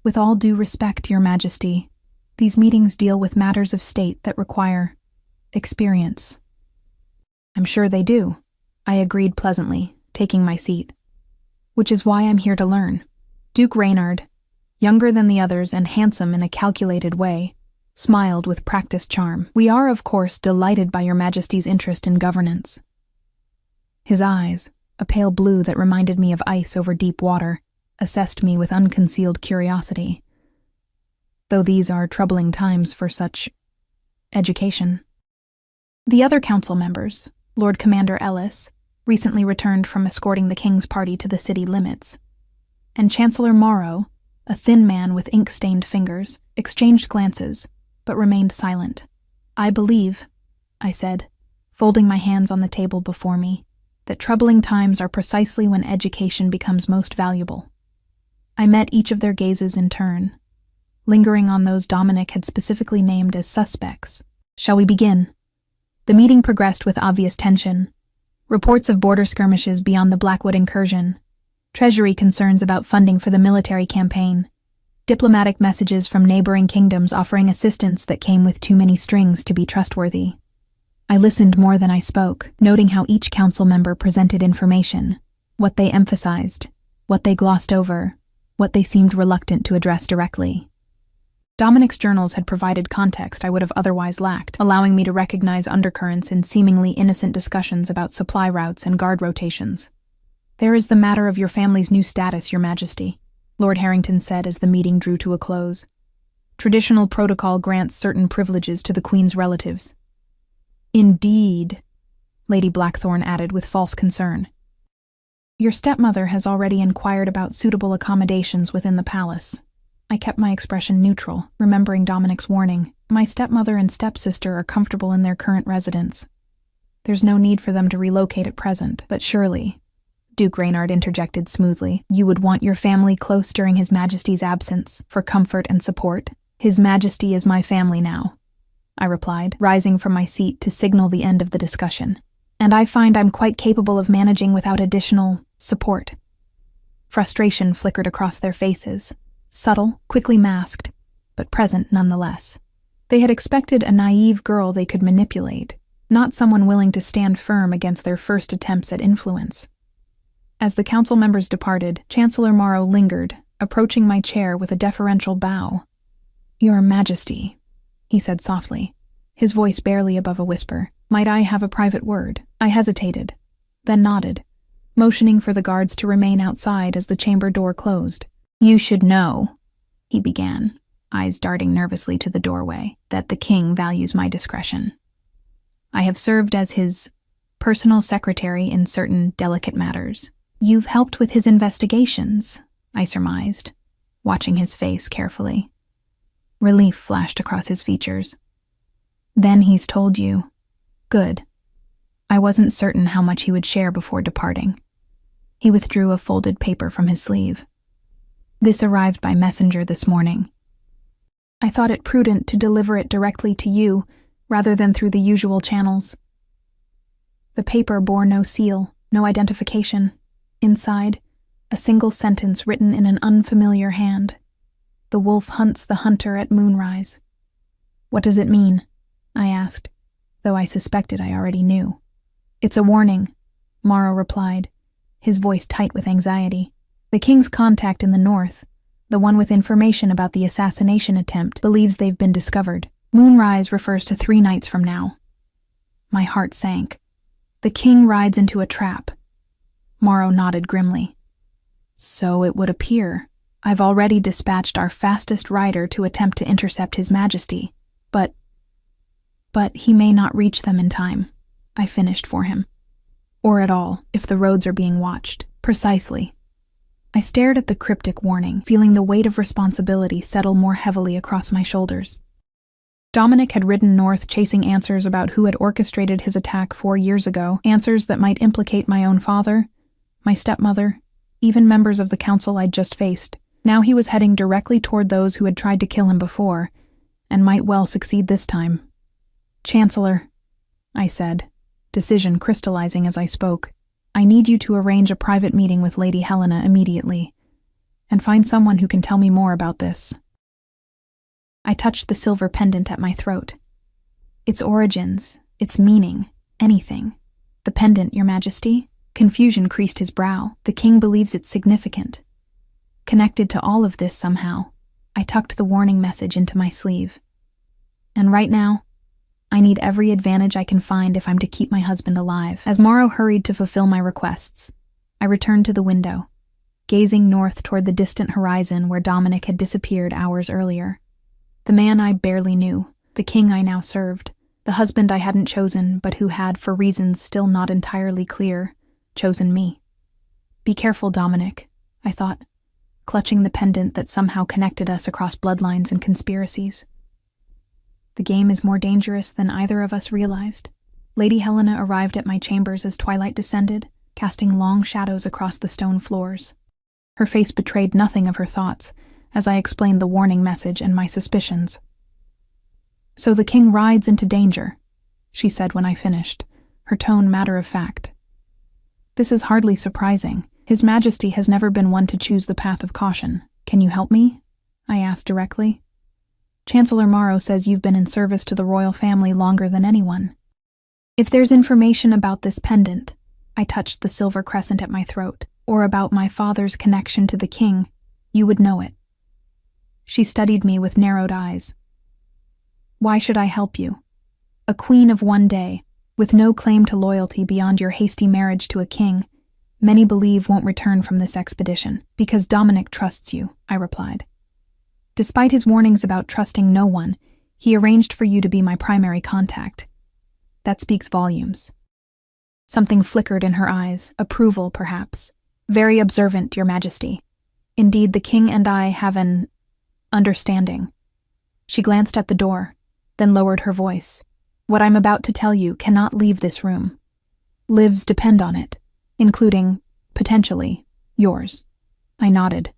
"With all due respect, Your Majesty, these meetings deal with matters of state that require experience." "I'm sure they do," I agreed pleasantly, taking my seat. "Which is why I'm here to learn." Duke Reynard, younger than the others and handsome in a calculated way, smiled with practiced charm. "We are, of course, delighted by Your Majesty's interest in governance." His eyes, a pale blue that reminded me of ice over deep water, assessed me with unconcealed curiosity. Though these are troubling times for such education. The other council members, Lord Commander Ellis, recently returned from escorting the king's party to the city limits, and Chancellor Morrow, a thin man with ink-stained fingers, exchanged glances, but remained silent. "I believe," I said, folding my hands on the table before me, "that troubling times are precisely when education becomes most valuable." I met each of their gazes in turn, lingering on those Dominic had specifically named as suspects. "Shall we begin?" The meeting progressed with obvious tension. Reports of border skirmishes beyond the Blackwood incursion, treasury concerns about funding for the military campaign, diplomatic messages from neighboring kingdoms offering assistance that came with too many strings to be trustworthy. I listened more than I spoke, noting how each council member presented information, what they emphasized, what they glossed over, what they seemed reluctant to address directly. Dominic's journals had provided context I would have otherwise lacked, allowing me to recognize undercurrents in seemingly innocent discussions about supply routes and guard rotations. "There is the matter of your family's new status, Your Majesty," Lord Harrington said as the meeting drew to a close. "Traditional protocol grants certain privileges to the Queen's relatives." "Indeed," Lady Blackthorne added with false concern. "Your stepmother has already inquired about suitable accommodations within the palace." I kept my expression neutral, remembering Dominic's warning. "My stepmother and stepsister are comfortable in their current residence. There's no need for them to relocate at present, but surely," Duke Reynard interjected smoothly, "you would want your family close during His Majesty's absence, for comfort and support." "His Majesty is my family now," I replied, rising from my seat to signal the end of the discussion. "And I find I'm quite capable of managing without additional support." Frustration flickered across their faces, subtle, quickly masked, but present nonetheless. They had expected a naive girl they could manipulate, not someone willing to stand firm against their first attempts at influence. As the council members departed, Chancellor Morrow lingered, approaching my chair with a deferential bow. "Your Majesty," he said softly, his voice barely above a whisper, "might I have a private word?" I hesitated, then nodded, motioning for the guards to remain outside as the chamber door closed. "You should know," he began, eyes darting nervously to the doorway, "that the king values my discretion. I have served as his personal secretary in certain delicate matters. You've helped with his investigations," I surmised, watching his face carefully. Relief flashed across his features. "Then he's told you. Good." I wasn't certain how much he would share before departing. He withdrew a folded paper from his sleeve. "This arrived by messenger this morning. I thought it prudent to deliver it directly to you, rather than through the usual channels." The paper bore no seal, no identification. Inside, a single sentence written in an unfamiliar hand. "The wolf hunts the hunter at moonrise." "What does it mean?" I asked, though I suspected I already knew. It's a warning, Morrow replied, his voice tight with anxiety. The king's contact in the north, the one with information about the assassination attempt, believes they've been discovered. Moonrise refers to 3 nights from now. My heart sank. The king rides into a trap. Morrow nodded grimly. So it would appear. I've already dispatched our fastest rider to attempt to intercept His Majesty. But he may not reach them in time, I finished for him. Or at all, if the roads are being watched. Precisely. I stared at the cryptic warning, feeling the weight of responsibility settle more heavily across my shoulders. Dominic had ridden north chasing answers about who had orchestrated his attack 4 years ago, answers that might implicate my own father, my stepmother, even members of the council I'd just faced. Now he was heading directly toward those who had tried to kill him before, and might well succeed this time. Chancellor, I said, decision crystallizing as I spoke, I need you to arrange a private meeting with Lady Helena immediately, and find someone who can tell me more about this. I touched the silver pendant at my throat. Its origins, its meaning, anything. The pendant, Your Majesty? Confusion creased his brow. The king believes it's significant. Connected to all of this somehow, I tucked the warning message into my sleeve. And right now, I need every advantage I can find if I'm to keep my husband alive. As Morrow hurried to fulfill my requests, I returned to the window, gazing north toward the distant horizon where Dominic had disappeared hours earlier. The man I barely knew, the king I now served, the husband I hadn't chosen but who had, for reasons still not entirely clear, chosen me. Be careful, Dominic, I thought, clutching the pendant that somehow connected us across bloodlines and conspiracies. The game is more dangerous than either of us realized. Lady Helena arrived at my chambers as twilight descended, casting long shadows across the stone floors. Her face betrayed nothing of her thoughts, as I explained the warning message and my suspicions. So the king rides into danger, she said when I finished, her tone matter-of-fact. This is hardly surprising. His Majesty has never been one to choose the path of caution. Can you help me? I asked directly. Chancellor Morrow says you've been in service to the royal family longer than anyone. If there's information about this pendant, I touched the silver crescent at my throat, or about my father's connection to the king, you would know it. She studied me with narrowed eyes. Why should I help you? A queen of one day, with no claim to loyalty beyond your hasty marriage to a king, many believe won't return from this expedition, because Dominic trusts you, I replied. Despite his warnings about trusting no one, he arranged for you to be my primary contact. That speaks volumes. Something flickered in her eyes, approval perhaps. Very observant, Your Majesty. Indeed, the king and I have an understanding. She glanced at the door, then lowered her voice. What I'm about to tell you cannot leave this room. Lives depend on it, including, potentially, yours. I nodded,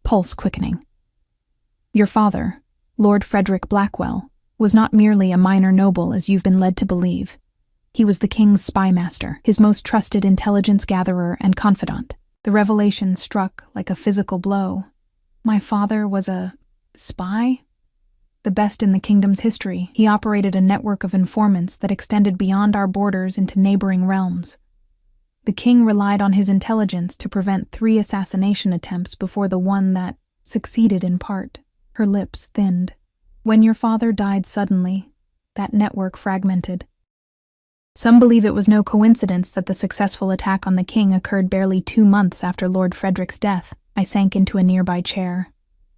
pulse quickening. Your father, Lord Frederick Blackwell, was not merely a minor noble as you've been led to believe. He was the king's spy master, his most trusted intelligence gatherer and confidant. The revelation struck like a physical blow. My father was a spy? The best in the kingdom's history. He operated a network of informants that extended beyond our borders into neighboring realms. The king relied on his intelligence to prevent 3 assassination attempts before the one that succeeded in part. Her lips thinned. When your father died suddenly, that network fragmented. Some believe it was no coincidence that the successful attack on the king occurred barely 2 months after Lord Frederick's death. I sank into a nearby chair,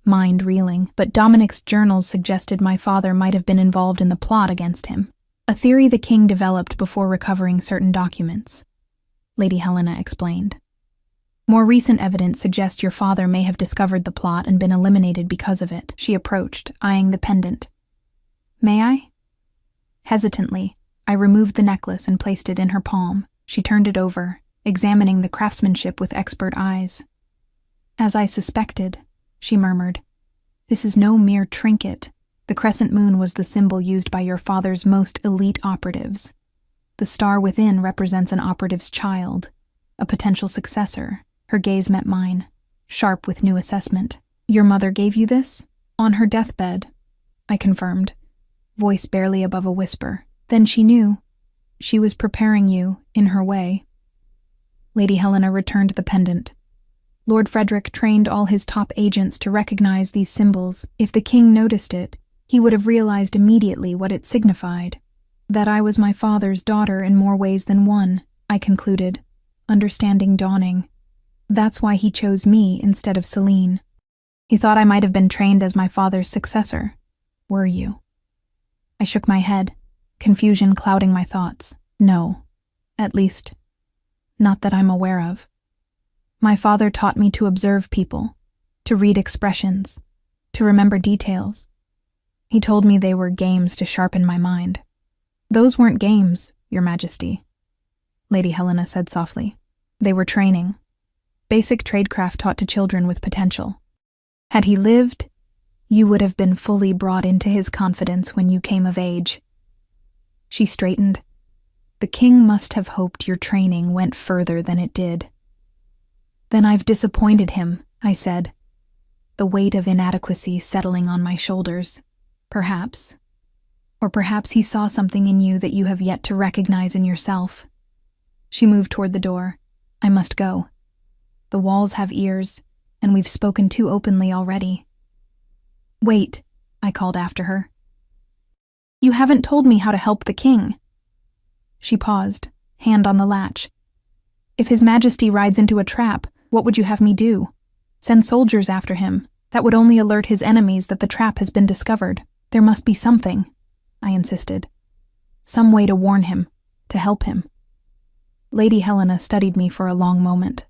mind reeling, but Dominic's journals suggested my father might have been involved in the plot against him, a theory the king developed before recovering certain documents. Lady Helena explained. More recent evidence suggests your father may have discovered the plot and been eliminated because of it. She approached, eyeing the pendant. May I? Hesitantly, I removed the necklace and placed it in her palm. She turned it over, examining the craftsmanship with expert eyes. As I suspected, she murmured. This is no mere trinket. The crescent moon was the symbol used by your father's most elite operatives. The star within represents an operative's child, a potential successor. Her gaze met mine, sharp with new assessment. Your mother gave you this? On her deathbed, I confirmed, voice barely above a whisper. Then she knew. She was preparing you, in her way. Lady Helena returned the pendant. Lord Frederick trained all his top agents to recognize these symbols. If the king noticed it, he would have realized immediately what it signified. That I was my father's daughter in more ways than one, I concluded, understanding dawning. That's why he chose me instead of Celine. He thought I might have been trained as my father's successor. Were you? I shook my head, confusion clouding my thoughts. No, at least, not that I'm aware of. My father taught me to observe people, to read expressions, to remember details. He told me they were games to sharpen my mind. Those weren't games, Your Majesty, Lady Helena said softly. They were training. Basic tradecraft taught to children with potential. Had he lived, you would have been fully brought into his confidence when you came of age. She straightened. The king must have hoped your training went further than it did. Then I've disappointed him, I said, the weight of inadequacy settling on my shoulders. Perhaps. Or perhaps he saw something in you that you have yet to recognize in yourself. She moved toward the door. I must go. The walls have ears, and we've spoken too openly already. Wait, I called after her. You haven't told me how to help the king. She paused, hand on the latch. If His Majesty rides into a trap, what would you have me do? Send soldiers after him. That would only alert his enemies that the trap has been discovered. There must be something, I insisted. Some way to warn him, to help him. Lady Helena studied me for a long moment.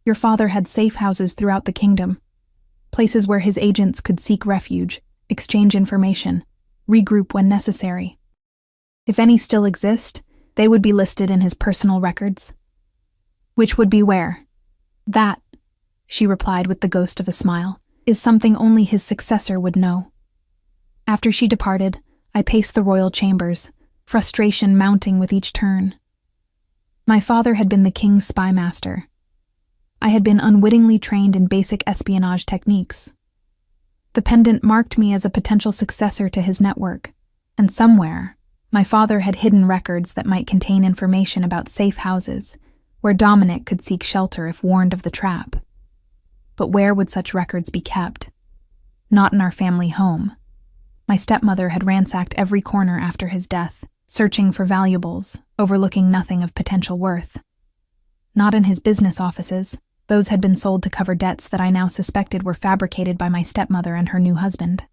Your father had safe houses throughout the kingdom, places where his agents could seek refuge, exchange information, regroup when necessary. If any still exist, they would be listed in his personal records. Which would be where? That, she replied with the ghost of a smile, is something only his successor would know. After she departed, I paced the royal chambers, frustration mounting with each turn. My father had been the king's spy master. I had been unwittingly trained in basic espionage techniques. The pendant marked me as a potential successor to his network, and somewhere, my father had hidden records that might contain information about safe houses, where Dominic could seek shelter if warned of the trap. But where would such records be kept? Not in our family home. My stepmother had ransacked every corner after his death, searching for valuables, overlooking nothing of potential worth. Not in his business offices. Those had been sold to cover debts that I now suspected were fabricated by my stepmother and her new husband.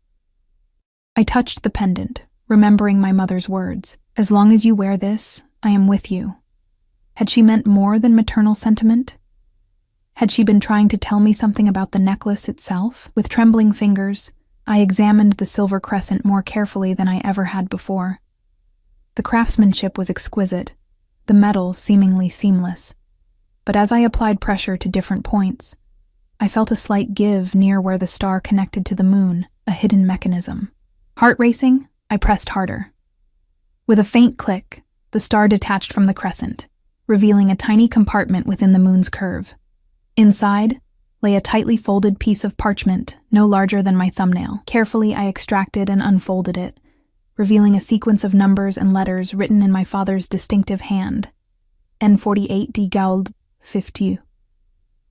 I touched the pendant, remembering my mother's words. As long as you wear this, I am with you. Had she meant more than maternal sentiment? Had she been trying to tell me something about the necklace itself? With trembling fingers, I examined the silver crescent more carefully than I ever had before. The craftsmanship was exquisite, the metal seemingly seamless. But as I applied pressure to different points, I felt a slight give near where the star connected to the moon, a hidden mechanism. Heart racing, I pressed harder. With a faint click, the star detached from the crescent, revealing a tiny compartment within the moon's curve. Inside lay a tightly folded piece of parchment, no larger than my thumbnail. Carefully, I extracted and unfolded it, revealing a sequence of numbers and letters written in my father's distinctive hand. N48D Gauld 50.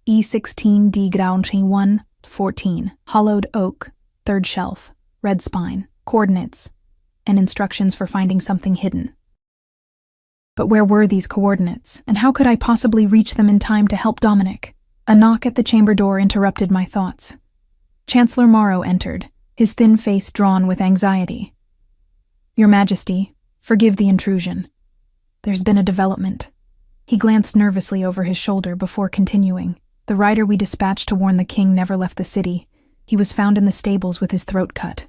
E16D Graunchi 1, 14. Hollowed oak, third shelf, red spine, coordinates, and instructions for finding something hidden. But where were these coordinates, and how could I possibly reach them in time to help Dominic? A knock at the chamber door interrupted my thoughts. Chancellor Morrow entered, his thin face drawn with anxiety. Your Majesty, forgive the intrusion. There's been a development. He glanced nervously over his shoulder before continuing. The rider we dispatched to warn the king never left the city. He was found in the stables with his throat cut.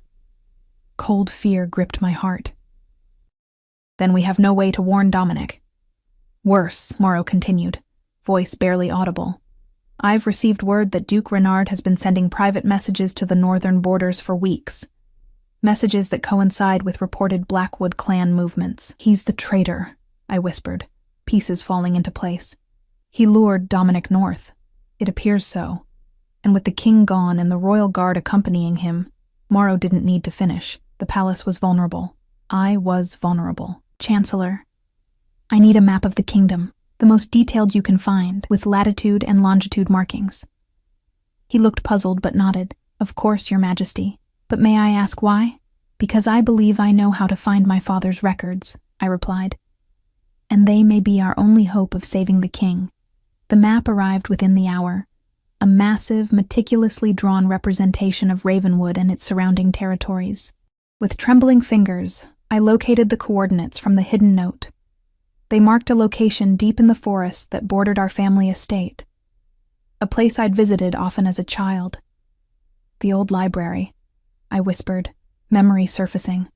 Cold fear gripped my heart. Then we have no way to warn Dominic. Worse, Morrow continued, voice barely audible. I've received word that Duke Renard has been sending private messages to the northern borders for weeks. Messages that coincide with reported Blackwood clan movements. He's the traitor, I whispered, pieces falling into place. He lured Dominic north. It appears so. And with the king gone and the royal guard accompanying him, Morrow didn't need to finish. The palace was vulnerable. I was vulnerable. Chancellor, I need a map of the kingdom, the most detailed you can find, with latitude and longitude markings. He looked puzzled but nodded. Of course, Your Majesty. But may I ask why? Because I believe I know how to find my father's records, I replied. And they may be our only hope of saving the king. The map arrived within the hour, a massive, meticulously drawn representation of Ravenwood and its surrounding territories. With trembling fingers, I located the coordinates from the hidden note. They marked a location deep in the forest that bordered our family estate, a place I'd visited often as a child. The old library, I whispered, memory surfacing.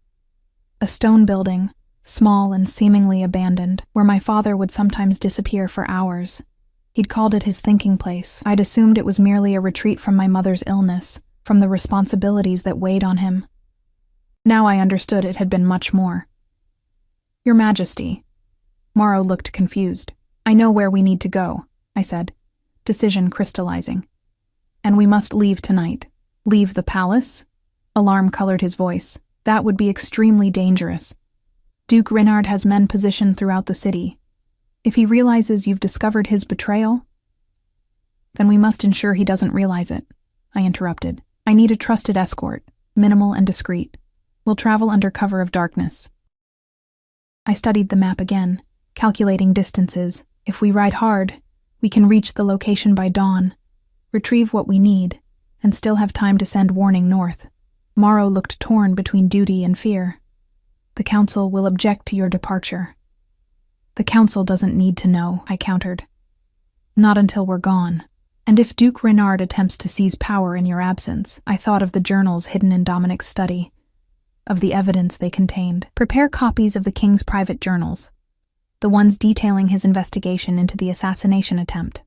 A stone building, small and seemingly abandoned, where my father would sometimes disappear for hours. He'd called it his thinking place. I'd assumed it was merely a retreat from my mother's illness, from the responsibilities that weighed on him. Now I understood it had been much more. Your Majesty. Morrow looked confused. I know where we need to go, I said, decision crystallizing. And we must leave tonight. Leave the palace? Alarm colored his voice. That would be extremely dangerous. Duke Reynard has men positioned throughout the city. If he realizes you've discovered his betrayal, then we must ensure he doesn't realize it, I interrupted. I need a trusted escort, minimal and discreet. We'll travel under cover of darkness. I studied the map again, calculating distances. If we ride hard, we can reach the location by dawn, retrieve what we need, and still have time to send warning north. Morrow looked torn between duty and fear. The council will object to your departure. The council doesn't need to know, I countered. Not until we're gone. And if Duke Reynard attempts to seize power in your absence, I thought of the journals hidden in Dominic's study, of the evidence they contained. Prepare copies of the king's private journals, the ones detailing his investigation into the assassination attempt.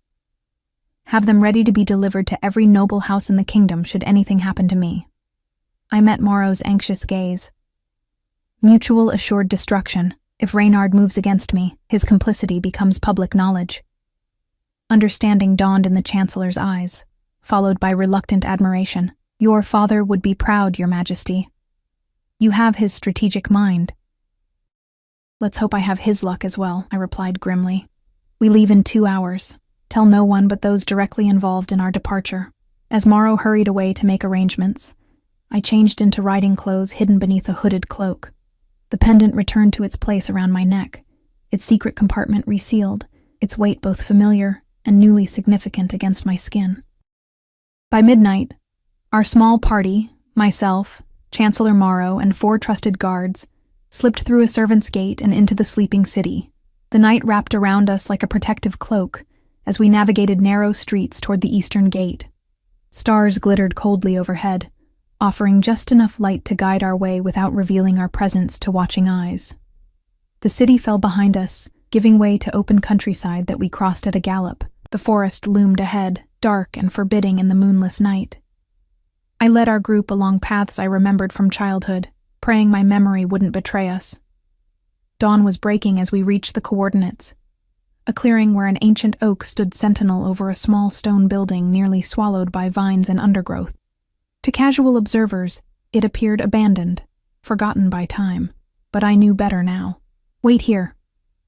Have them ready to be delivered to every noble house in the kingdom should anything happen to me. I met Morrow's anxious gaze. Mutual assured destruction. If Reynard moves against me, his complicity becomes public knowledge. Understanding dawned in the Chancellor's eyes, followed by reluctant admiration. Your father would be proud, Your Majesty. You have his strategic mind. Let's hope I have his luck as well, I replied grimly. We leave in 2 hours. Tell no one but those directly involved in our departure. As Morrow hurried away to make arrangements, I changed into riding clothes hidden beneath a hooded cloak. The pendant returned to its place around my neck, its secret compartment resealed, its weight both familiar and newly significant against my skin. By midnight, our small party, myself, Chancellor Morrow, and 4 trusted guards, slipped through a servant's gate and into the sleeping city. The night wrapped around us like a protective cloak as we navigated narrow streets toward the eastern gate. Stars glittered coldly overhead, offering just enough light to guide our way without revealing our presence to watching eyes. The city fell behind us, giving way to open countryside that we crossed at a gallop. The forest loomed ahead, dark and forbidding in the moonless night. I led our group along paths I remembered from childhood, praying my memory wouldn't betray us. Dawn was breaking as we reached the coordinates, a clearing where an ancient oak stood sentinel over a small stone building nearly swallowed by vines and undergrowth. To casual observers, it appeared abandoned, forgotten by time, but I knew better now. Wait here,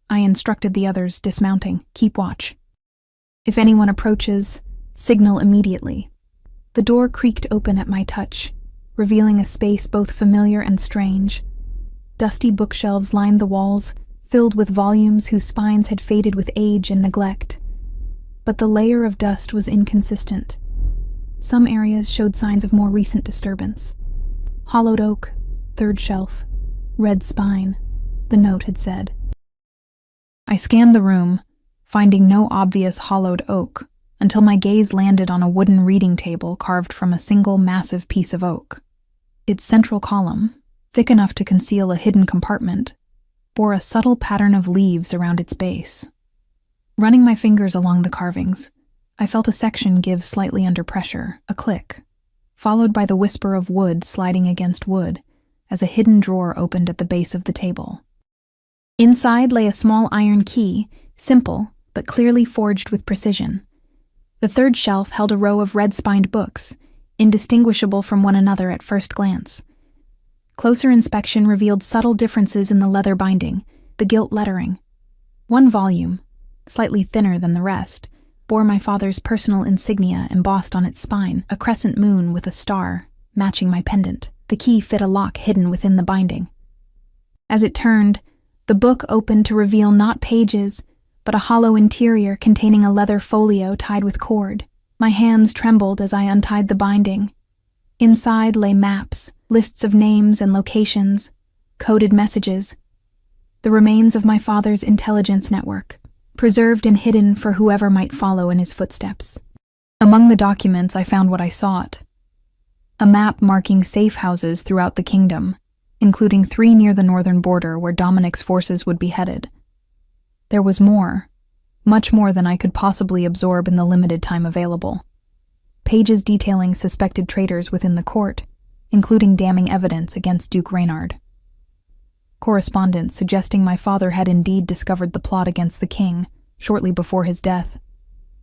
I instructed the others, dismounting. Keep watch. If anyone approaches, signal immediately. The door creaked open at my touch, revealing a space both familiar and strange. Dusty bookshelves lined the walls, filled with volumes whose spines had faded with age and neglect. But the layer of dust was inconsistent. Some areas showed signs of more recent disturbance. Hollowed oak, 3rd shelf, red spine, the note had said. I scanned the room, finding no obvious hollowed oak, until my gaze landed on a wooden reading table carved from a single massive piece of oak. Its central column, thick enough to conceal a hidden compartment, bore a subtle pattern of leaves around its base. Running my fingers along the carvings, I felt a section give slightly under pressure, a click, followed by the whisper of wood sliding against wood as a hidden drawer opened at the base of the table. Inside lay a small iron key, simple but clearly forged with precision. The 3rd shelf held a row of red-spined books, indistinguishable from one another at first glance. Closer inspection revealed subtle differences in the leather binding, the gilt lettering. One volume, slightly thinner than the rest, bore my father's personal insignia embossed on its spine, a crescent moon with a star, matching my pendant. The key fit a lock hidden within the binding. As it turned, the book opened to reveal not pages, but a hollow interior containing a leather folio tied with cord. My hands trembled as I untied the binding. Inside lay maps, lists of names and locations, coded messages, the remains of my father's intelligence network, preserved and hidden for whoever might follow in his footsteps. Among the documents, I found what I sought: a map marking safe houses throughout the kingdom, including 3 near the northern border where Dominic's forces would be headed. There was more, much more than I could possibly absorb in the limited time available. Pages detailing suspected traitors within the court, including damning evidence against Duke Reynard. Correspondence suggesting my father had indeed discovered the plot against the king shortly before his death.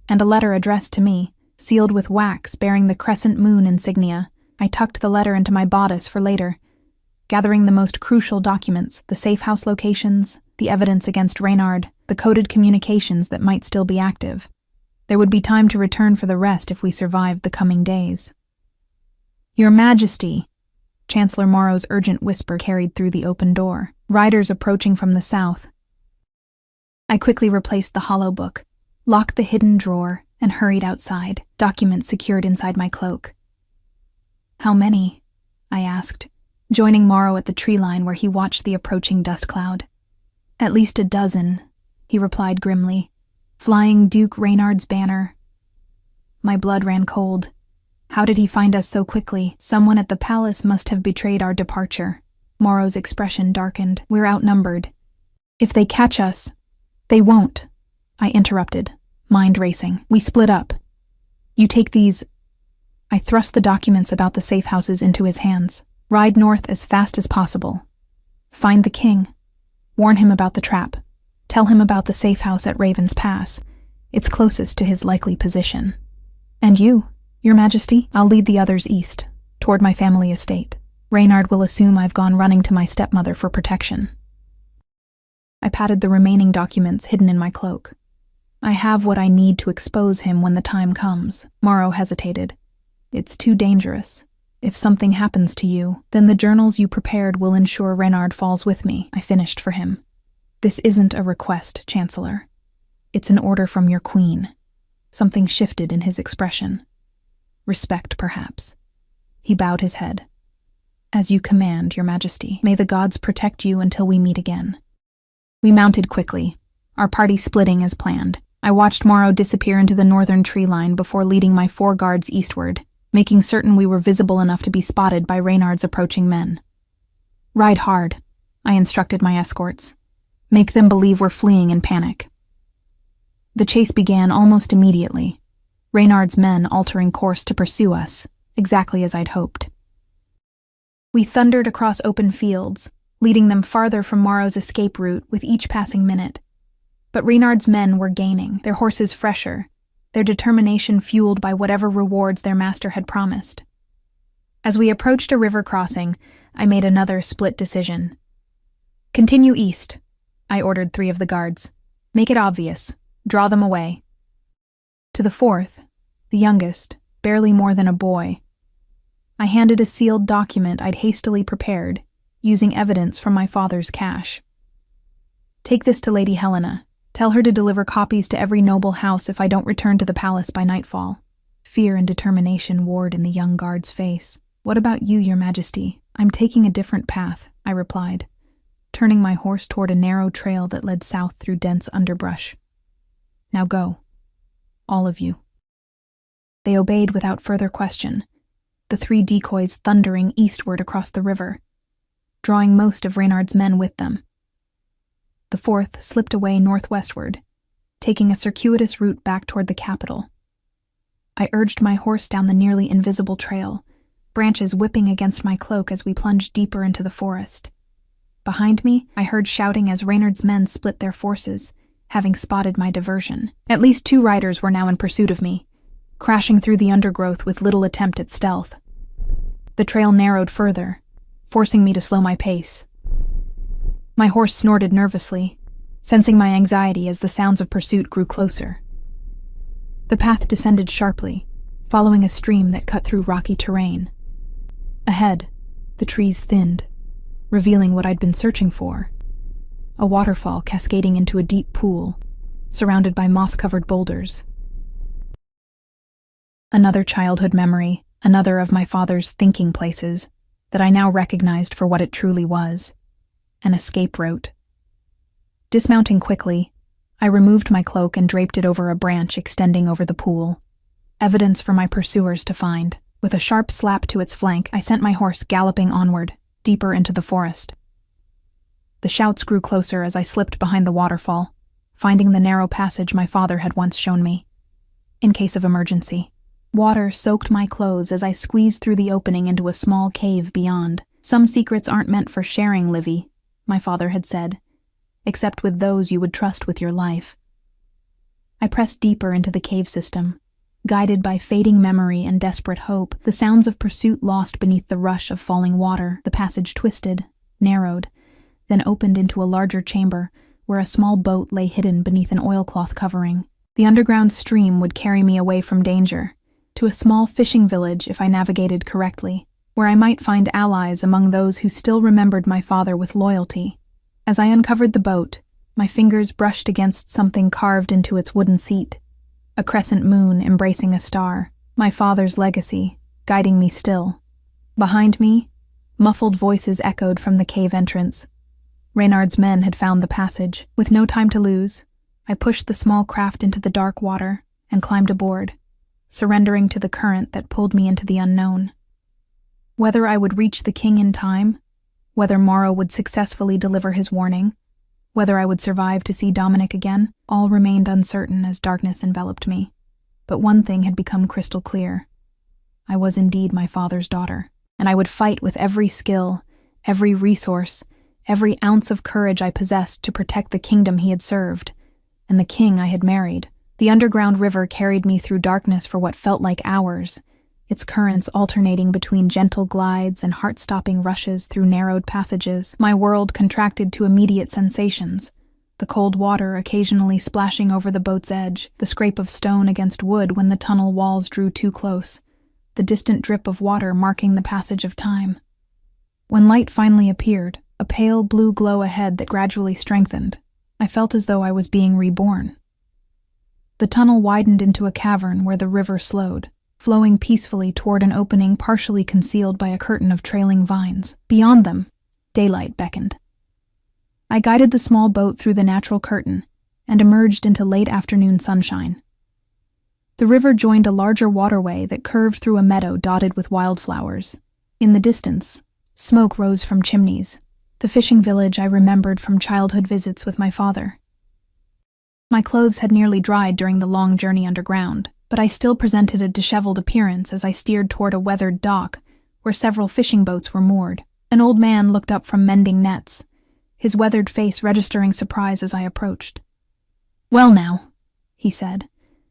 And a letter addressed to me, sealed with wax bearing the crescent moon insignia. I tucked the letter into my bodice for later, gathering the most crucial documents, the safe house locations, the evidence against Reynard, the coded communications that might still be active. There would be time to return for the rest if we survived the coming days. "Your Majesty," Chancellor Morrow's urgent whisper carried through the open door. "Riders approaching from the south." I quickly replaced the hollow book, locked the hidden drawer, and hurried outside, documents secured inside my cloak. "How many?" I asked, joining Morrow at the tree line where he watched the approaching dust cloud. "At least a dozen," he replied grimly, "flying Duke Reynard's banner." My blood ran cold. How did he find us so quickly? Someone at the palace must have betrayed our departure. Morrow's expression darkened. "We're outnumbered. If they catch us..." "They won't," I interrupted, mind racing. "We split up. You take these..." I thrust the documents about the safe houses into his hands. "Ride north as fast as possible. Find the king. Warn him about the trap. Tell him about the safe house at Raven's Pass. It's closest to his likely position. And you, Your Majesty, I'll lead the others east, toward my family estate. Reynard will assume I've gone running to my stepmother for protection." I patted the remaining documents hidden in my cloak. "I have what I need to expose him when the time comes." Morrow hesitated. "It's too dangerous. If something happens to you, then the journals you prepared will ensure Reynard falls with me," I finished for him. "This isn't a request, Chancellor. It's an order from your queen." Something shifted in his expression. Respect, perhaps. He bowed his head. "As you command, Your Majesty. May the gods protect you until we meet again." We mounted quickly, our party splitting as planned. I watched Morrow disappear into the northern tree line before leading my 4 guards eastward, making certain we were visible enough to be spotted by Reynard's approaching men. "Ride hard," I instructed my escorts. "Make them believe we're fleeing in panic." The chase began almost immediately, Reynard's men altering course to pursue us, exactly as I'd hoped. We thundered across open fields, leading them farther from Morrow's escape route with each passing minute. But Reynard's men were gaining, their horses fresher, their determination fueled by whatever rewards their master had promised. As we approached a river crossing, I made another split decision. "Continue east," I ordered 3 of the guards. "Make it obvious. Draw them away." To the 4th, the youngest, barely more than a boy, I handed a sealed document I'd hastily prepared, using evidence from my father's cache. "Take this to Lady Helena. Tell her to deliver copies to every noble house if I don't return to the palace by nightfall." Fear and determination warred in the young guard's face. "What about you, Your Majesty? I'm taking a different path," I replied, turning my horse toward a narrow trail that led south through dense underbrush. "Now go. All of you." They obeyed without further question, the 3 decoys thundering eastward across the river, drawing most of Reynard's men with them. The 4th slipped away northwestward, taking a circuitous route back toward the capital. I urged my horse down the nearly invisible trail, branches whipping against my cloak as we plunged deeper into the forest. Behind me, I heard shouting as Reynard's men split their forces, having spotted my diversion. At least 2 riders were now in pursuit of me, crashing through the undergrowth with little attempt at stealth. The trail narrowed further, forcing me to slow my pace. My horse snorted nervously, sensing my anxiety as the sounds of pursuit grew closer. The path descended sharply, following a stream that cut through rocky terrain. Ahead, the trees thinned, revealing what I'd been searching for: a waterfall cascading into a deep pool, surrounded by moss-covered boulders. Another childhood memory, another of my father's thinking places, that I now recognized for what it truly was: an escape route. Dismounting quickly, I removed my cloak and draped it over a branch extending over the pool, evidence for my pursuers to find. With a sharp slap to its flank, I sent my horse galloping onward, deeper into the forest. The shouts grew closer as I slipped behind the waterfall, finding the narrow passage my father had once shown me, in case of emergency. Water soaked my clothes as I squeezed through the opening into a small cave beyond. "Some secrets aren't meant for sharing, Livy," my father had said, "except with those you would trust with your life." I pressed deeper into the cave system, guided by fading memory and desperate hope. The sounds of pursuit lost beneath the rush of falling water. The passage twisted, narrowed, then opened into a larger chamber where a small boat lay hidden beneath an oilcloth covering. The underground stream would carry me away from danger, to a small fishing village if I navigated correctly, where I might find allies among those who still remembered my father with loyalty. As I uncovered the boat, my fingers brushed against something carved into its wooden seat: a crescent moon embracing a star, my father's legacy, guiding me still. Behind me, muffled voices echoed from the cave entrance. Reynard's men had found the passage. With no time to lose, I pushed the small craft into the dark water and climbed aboard, surrendering to the current that pulled me into the unknown. Whether I would reach the king in time, whether Morrow would successfully deliver his warning, whether I would survive to see Dominic again, all remained uncertain as darkness enveloped me. But one thing had become crystal clear: I was indeed my father's daughter, and I would fight with every skill, every resource, every ounce of courage I possessed to protect the kingdom he had served, and the king I had married. The underground river carried me through darkness for what felt like hours, its currents alternating between gentle glides and heart-stopping rushes through narrowed passages. My world contracted to immediate sensations: the cold water occasionally splashing over the boat's edge, the scrape of stone against wood when the tunnel walls drew too close, the distant drip of water marking the passage of time. When light finally appeared, a pale blue glow ahead that gradually strengthened, I felt as though I was being reborn. The tunnel widened into a cavern where the river slowed, flowing peacefully toward an opening partially concealed by a curtain of trailing vines. Beyond them, daylight beckoned. I guided the small boat through the natural curtain and emerged into late afternoon sunshine. The river joined a larger waterway that curved through a meadow dotted with wildflowers. In the distance, smoke rose from chimneys, the fishing village I remembered from childhood visits with my father. My clothes had nearly dried during the long journey underground, but I still presented a disheveled appearance as I steered toward a weathered dock where several fishing boats were moored. An old man looked up from mending nets, his weathered face registering surprise as I approached. "Well now," he said,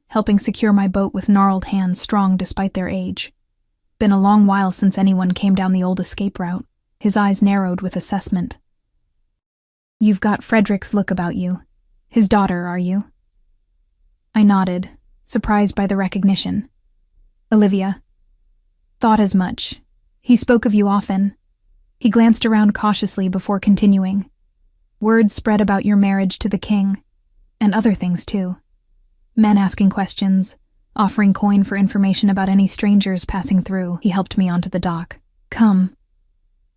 helping secure my boat with gnarled hands strong despite their age. "Been a long while since anyone came down the old escape route." His eyes narrowed with assessment. "You've got Frederick's look about you. His daughter, are you?" I nodded, surprised by the recognition. "Olivia." "Thought as much. He spoke of you often." He glanced around cautiously before continuing. "Word spread about your marriage to the king, and other things too. Men asking questions, offering coin for information about any strangers passing through." He helped me onto the dock. "Come.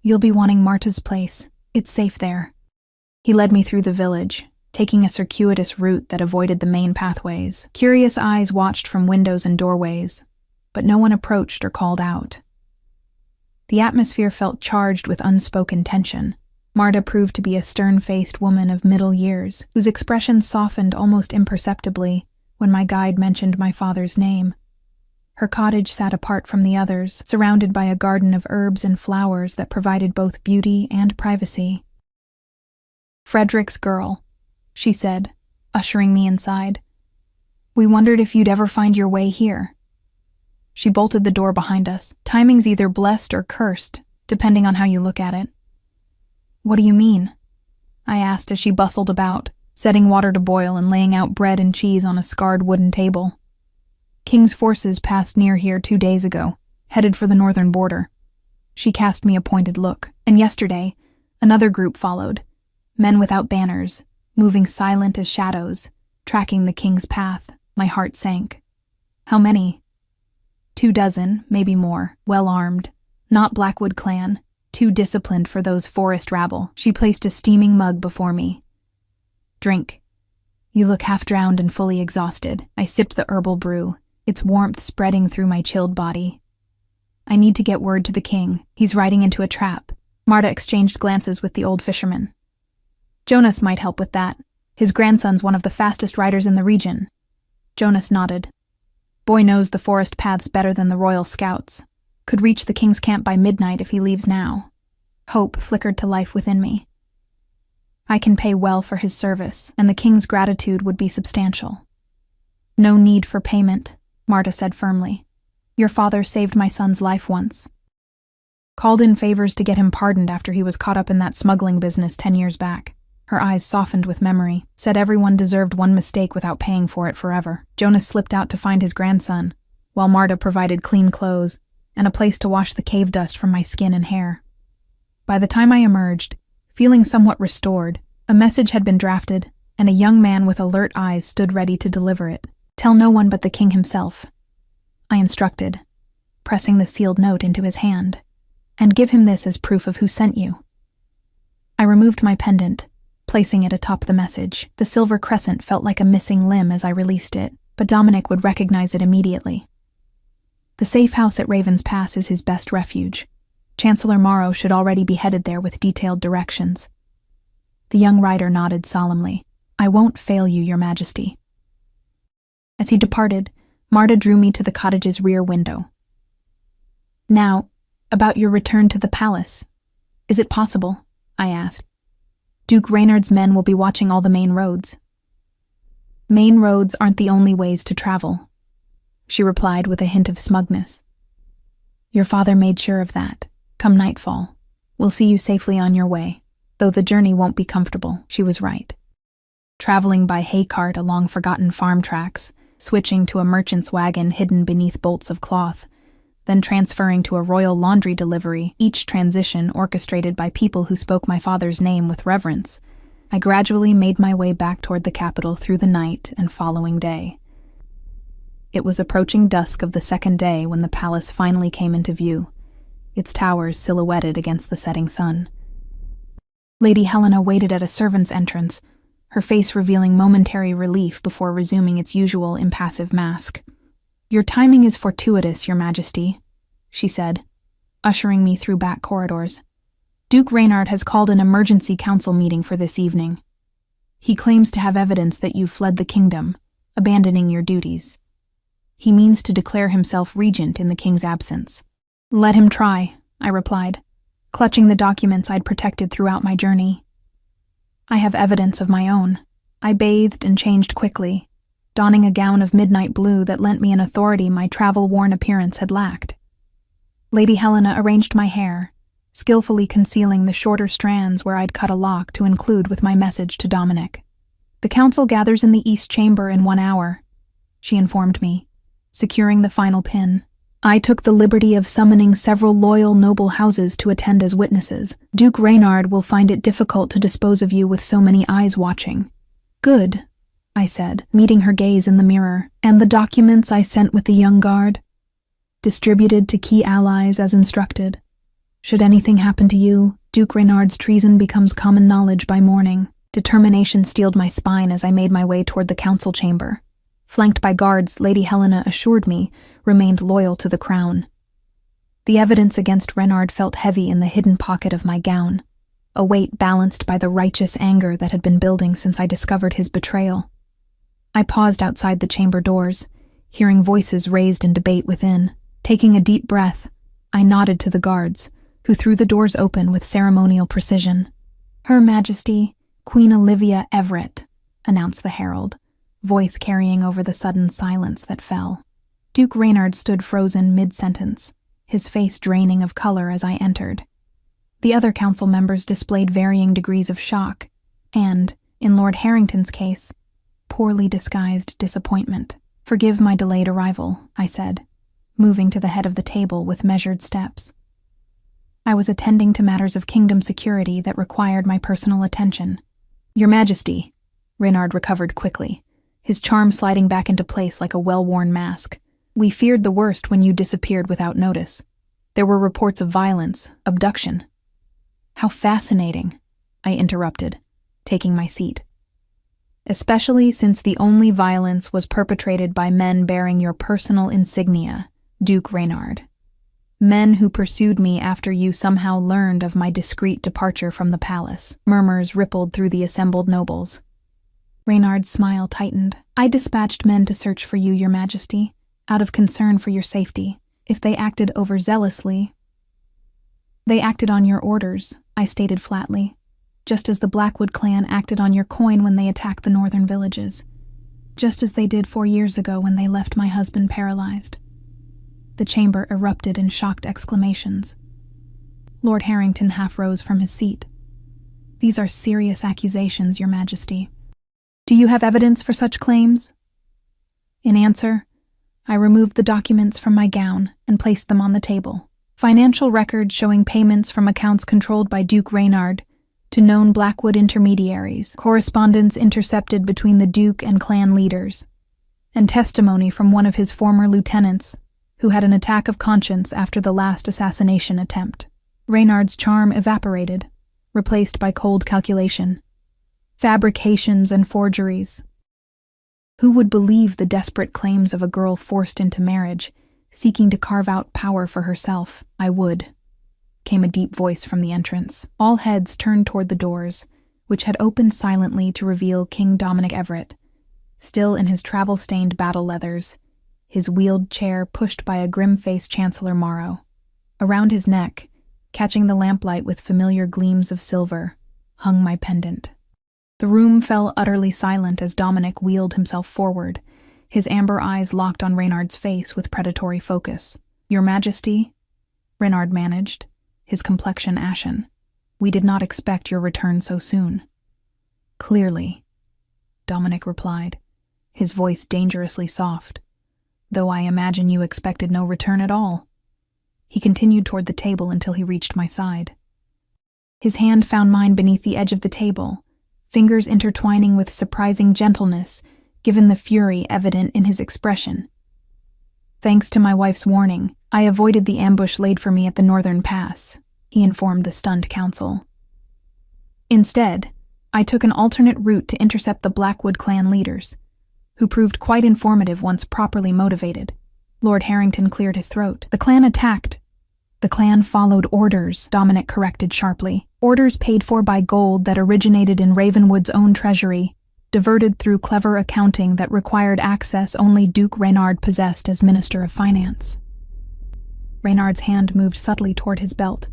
You'll be wanting Marta's place. It's safe there." He led me through the village, taking a circuitous route that avoided the main pathways. Curious eyes watched from windows and doorways, but no one approached or called out. The atmosphere felt charged with unspoken tension. Marta proved to be a stern-faced woman of middle years, whose expression softened almost imperceptibly when my guide mentioned my father's name. Her cottage sat apart from the others, surrounded by a garden of herbs and flowers that provided both beauty and privacy. "Frederick's girl," she said, ushering me inside. "We wondered if you'd ever find your way here." She bolted the door behind us. Timing's either blessed or cursed, depending on how you look at it. "What do you mean?" I asked as she bustled about, setting water to boil and laying out bread and cheese on a scarred wooden table. King's forces passed near here 2 days ago, headed for the northern border. She cast me a pointed look, and yesterday, another group followed, men without banners, moving silent as shadows, tracking the king's path. My heart sank. How many? 24, maybe more, well-armed. Not Blackwood clan, too disciplined for those forest rabble. She placed a steaming mug before me. Drink. You look half-drowned and fully exhausted. I sipped the herbal brew, its warmth spreading through my chilled body. I need to get word to the king. He's riding into a trap. Marta exchanged glances with the old fisherman. Jonas might help with that. His grandson's one of the fastest riders in the region. Jonas nodded. Boy knows the forest paths better than the royal scouts. Could reach the king's camp by midnight if he leaves now. Hope flickered to life within me. I can pay well for his service, and the king's gratitude would be substantial. No need for payment, Marta said firmly. Your father saved my son's life once. Called in favors to get him pardoned after he was caught up in that smuggling business 10 years back. Her eyes softened with memory, said everyone deserved one mistake without paying for it forever. Jonas slipped out to find his grandson, while Marta provided clean clothes and a place to wash the cave dust from my skin and hair. By the time I emerged, feeling somewhat restored, a message had been drafted, and a young man with alert eyes stood ready to deliver it. Tell no one but the king himself, I instructed, pressing the sealed note into his hand. And give him this as proof of who sent you. I removed my pendant, placing it atop the message. The silver crescent felt like a missing limb as I released it, but Dominic would recognize it immediately. The safe house at Raven's Pass is his best refuge. Chancellor Morrow should already be headed there with detailed directions. The young rider nodded solemnly. I won't fail you, Your Majesty. As he departed, Marta drew me to the cottage's rear window. Now, about your return to the palace. Is it possible? I asked. Duke Reynard's men will be watching all the main roads. Main roads aren't the only ways to travel, she replied with a hint of smugness. Your father made sure of that. Come nightfall, we'll see you safely on your way, though the journey won't be comfortable. She was right. Traveling by hay cart along forgotten farm tracks, switching to a merchant's wagon hidden beneath bolts of cloth, then transferring to a royal laundry delivery, each transition orchestrated by people who spoke my father's name with reverence, I gradually made my way back toward the capital through the night and following day. It was approaching dusk of the second day when the palace finally came into view, its towers silhouetted against the setting sun. Lady Helena waited at a servant's entrance, her face revealing momentary relief before resuming its usual impassive mask. Your timing is fortuitous, Your Majesty, she said, ushering me through back corridors. Duke Reynard has called an emergency council meeting for this evening. He claims to have evidence that you've fled the kingdom, abandoning your duties. He means to declare himself regent in the king's absence. Let him try, I replied, clutching the documents I'd protected throughout my journey. I have evidence of my own. I bathed and changed quickly, donning a gown of midnight blue that lent me an authority my travel-worn appearance had lacked. Lady Helena arranged my hair, skillfully concealing the shorter strands where I'd cut a lock to include with my message to Dominic. The council gathers in the East Chamber in 1 hour, she informed me, securing the final pin. I took the liberty of summoning several loyal noble houses to attend as witnesses. Duke Reynard will find it difficult to dispose of you with so many eyes watching. Good, I said, meeting her gaze in the mirror. And the documents I sent with the young guard? Distributed to key allies as instructed. Should anything happen to you, Duke Reynard's treason becomes common knowledge by morning. Determination steeled my spine as I made my way toward the council chamber. Flanked by guards, Lady Helena assured me, remained loyal to the crown. The evidence against Reynard felt heavy in the hidden pocket of my gown, a weight balanced by the righteous anger that had been building since I discovered his betrayal. I paused outside the chamber doors, hearing voices raised in debate within. Taking a deep breath, I nodded to the guards, who threw the doors open with ceremonial precision. Her Majesty, Queen Olivia Everett, announced the herald, voice carrying over the sudden silence that fell. Duke Reynard stood frozen mid-sentence, his face draining of color as I entered. The other council members displayed varying degrees of shock, and, In Lord Harrington's case, poorly disguised disappointment. "Forgive my delayed arrival," I said, moving to the head of the table with measured steps. I was attending to matters of kingdom security that required my personal attention. "Your Majesty," Reynard recovered quickly, his charm sliding back into place like a well-worn mask. "We feared the worst when you disappeared without notice. There were reports of violence, abduction." "How fascinating," I interrupted, taking my seat. "Especially since the only violence was perpetrated by men bearing your personal insignia, Duke Reynard. Men who pursued me after you somehow learned of my discreet departure from the palace." Murmurs rippled through the assembled nobles. Reynard's smile tightened. "I dispatched men to search for you, Your Majesty, out of concern for your safety. If they acted overzealously..." "They acted on your orders," I stated flatly, "just as the Blackwood clan acted on your coin when they attacked the northern villages. Just as they did 4 years ago when they left my husband paralyzed." The chamber erupted in shocked exclamations. Lord Harrington half rose from his seat. "These are serious accusations, Your Majesty. Do you have evidence for such claims?" In answer, I removed the documents from my gown and placed them on the table. Financial records showing payments from accounts controlled by Duke Reynard to known Blackwood intermediaries, correspondence intercepted between the Duke and clan leaders, and testimony from one of his former lieutenants who had an attack of conscience after the last assassination attempt. Reynard's charm evaporated, replaced by cold calculation. Fabrications and forgeries. Who would believe the desperate claims of a girl forced into marriage, seeking to carve out power for herself? "I would," came a deep voice from the entrance. All heads turned toward the doors, which had opened silently to reveal King Dominic Everett, still in his travel-stained battle leathers, his wheeled chair pushed by a grim-faced Chancellor Morrow. Around his neck, catching the lamplight with familiar gleams of silver, hung my pendant. The room fell utterly silent as Dominic wheeled himself forward, his amber eyes locked on Reynard's face with predatory focus. "Your Majesty," Reynard managed, his complexion ashen, "we did not expect your return so soon." "Clearly," Dominic replied, his voice dangerously soft, "though I imagine you expected no return at all." He continued toward the table until he reached my side. His hand found mine beneath the edge of the table, fingers intertwining with surprising gentleness, given the fury evident in his expression. "Thanks to my wife's warning, I avoided the ambush laid for me at the northern pass," he informed the stunned council. "Instead, I took an alternate route to intercept the Blackwood clan leaders, who proved quite informative once properly motivated." Lord Harrington cleared his throat. "The clan attacked." "The clan followed orders," Dominic corrected sharply. "Orders paid for by gold that originated in Ravenwood's own treasury, diverted through clever accounting that required access only Duke Reynard possessed as Minister of Finance." Reynard's hand moved subtly toward his belt,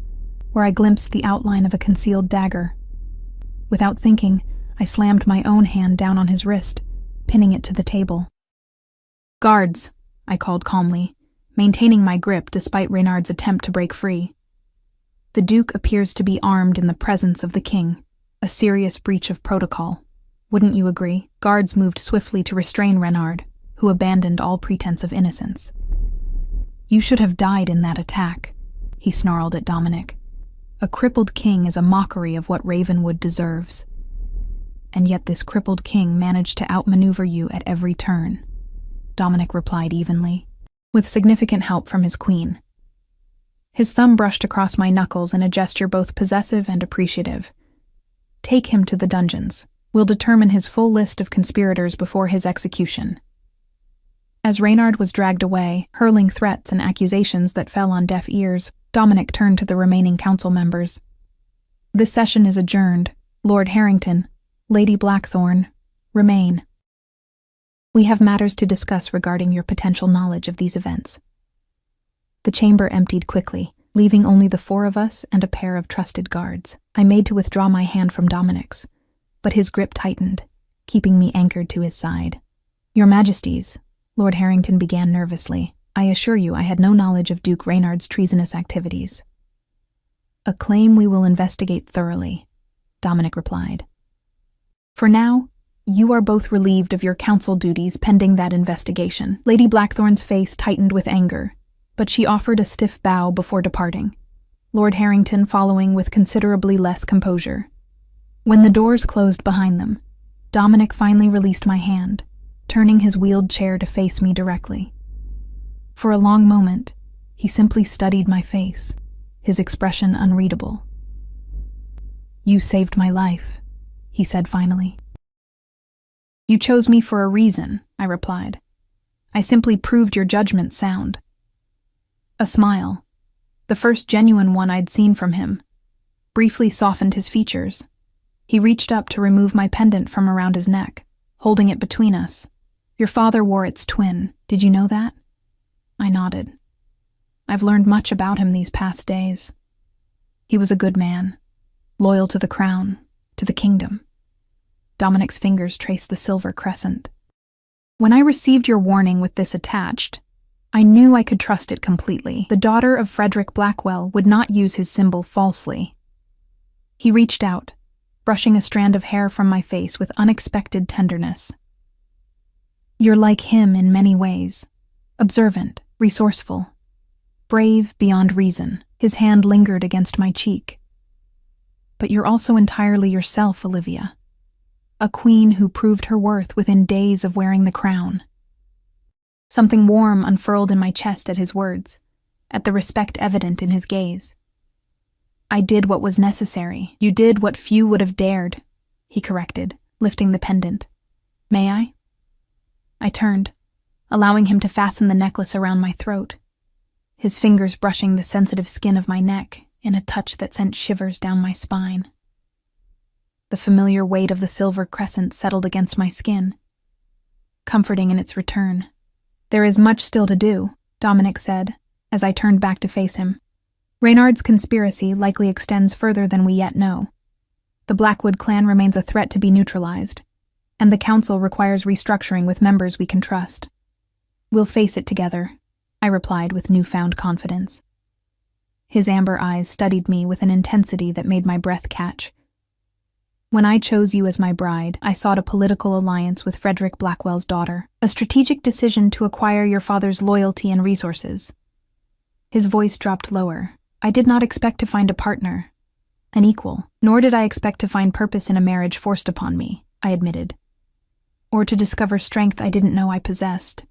where I glimpsed the outline of a concealed dagger. Without thinking, I slammed my own hand down on his wrist, pinning it to the table. "Guards," I called calmly, maintaining my grip despite Reynard's attempt to break free. "The Duke appears to be armed in the presence of the King, a serious breach of protocol. Wouldn't you agree?" Guards moved swiftly to restrain Reynard, who abandoned all pretense of innocence. "You should have died in that attack," he snarled at Dominic. "A crippled king is a mockery of what Ravenwood deserves. And yet this crippled king managed to outmaneuver you at every turn," Dominic replied evenly, with significant help from his queen. His thumb brushed across my knuckles in a gesture both possessive and appreciative. "Take him to the dungeons. We'll determine his full list of conspirators before his execution." As Reynard was dragged away, hurling threats and accusations that fell on deaf ears, Dominic turned to the remaining council members. "This session is adjourned. Lord Harrington, Lady Blackthorne, remain. We have matters to discuss regarding your potential knowledge of these events." The chamber emptied quickly, leaving only the 4 of us and a pair of trusted guards. I made to withdraw my hand from Dominic's, but his grip tightened, keeping me anchored to his side. "Your Majesties," Lord Harrington began nervously, "I assure you I had no knowledge of Duke Reynard's treasonous activities." "A claim we will investigate thoroughly," Dominic replied. For now, you are both relieved of your counsel duties pending that investigation." Lady Blackthorn's face tightened with anger, but she offered a stiff bow before departing, Lord Harrington following with considerably less composure. When the doors closed behind them, Dominic finally released my hand, turning his wheeled chair to face me directly. For a long moment, he simply studied my face, his expression unreadable. "You saved my life," he said finally. "You chose me for a reason," I replied. "I simply proved your judgment sound." A smile, the first genuine one I'd seen from him, briefly softened his features. He reached up to remove my pendant from around his neck, holding it between us. "Your father wore its twin. Did you know that?" I nodded. I've learned much about him these past days. He was a good man, loyal to the crown, to the kingdom. Dominic's fingers traced the silver crescent. "When I received your warning with this attached, I knew I could trust it completely. The daughter of Frederick Blackwell would not use his symbol falsely." He reached out, brushing a strand of hair from my face with unexpected tenderness. "You're like him in many ways. Observant, resourceful, brave beyond reason." His hand lingered against my cheek. "But you're also entirely yourself, Olivia. A queen who proved her worth within days of wearing the crown." Something warm unfurled in my chest at his words, at the respect evident in his gaze. "I did what was necessary. You did what few would have dared," he corrected, lifting the pendant. "May I?" I turned, allowing him to fasten the necklace around my throat, his fingers brushing the sensitive skin of my neck in a touch that sent shivers down my spine. The familiar weight of the silver crescent settled against my skin, comforting in its return. "There is much still to do," Dominic said, as I turned back to face him. "Reynard's conspiracy likely extends further than we yet know. The Blackwood clan remains a threat to be neutralized, and the council requires restructuring with members we can trust. We'll face it together," I replied with newfound confidence. His amber eyes studied me with an intensity that made my breath catch. "When I chose you as my bride, I sought a political alliance with Frederick Blackwell's daughter, a strategic decision to acquire your father's loyalty and resources." His voice dropped lower. "I did not expect to find a partner, an equal, nor did I expect to find purpose in a marriage forced upon me," I admitted, "or to discover strength I didn't know I possessed."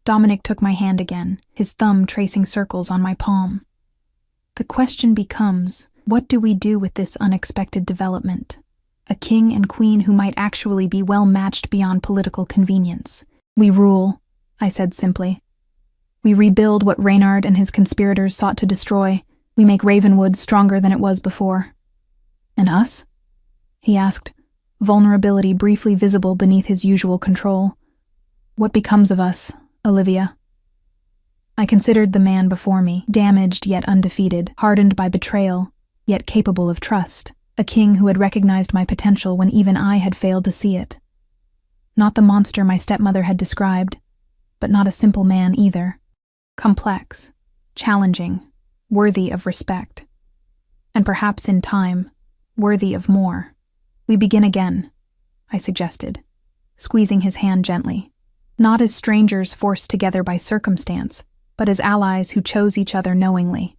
Dominic took my hand again, his thumb tracing circles on my palm. "The question becomes, what do we do with this unexpected development? A king and queen who might actually be well matched beyond political convenience. We rule," I said simply. "We rebuild what Reynard and his conspirators sought to destroy. We make Ravenwood stronger than it was before." "And us?" he asked, vulnerability briefly visible beneath his usual control. "What becomes of us, Olivia?" I considered the man before me, damaged yet undefeated, hardened by betrayal, yet capable of trust. A king who had recognized my potential when even I had failed to see it. Not the monster my stepmother had described, but not a simple man either. Complex, challenging, worthy of respect. And perhaps in time, worthy of more. "We begin again," I suggested, squeezing his hand gently. "Not as strangers forced together by circumstance, but as allies who chose each other knowingly.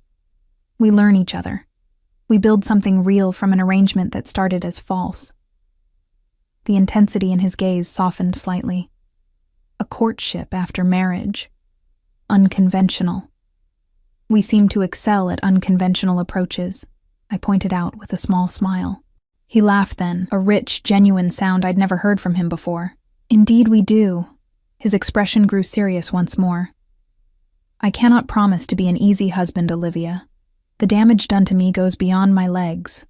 We learn each other. We build something real from an arrangement that started as false." The intensity in his gaze softened slightly. A courtship after marriage. Unconventional. "We seem to excel at unconventional approaches," I pointed out with a small smile. He laughed then, a rich, genuine sound I'd never heard from him before. "Indeed we do." His expression grew serious once more. "I cannot promise to be an easy husband, Olivia. The damage done to me goes beyond my legs.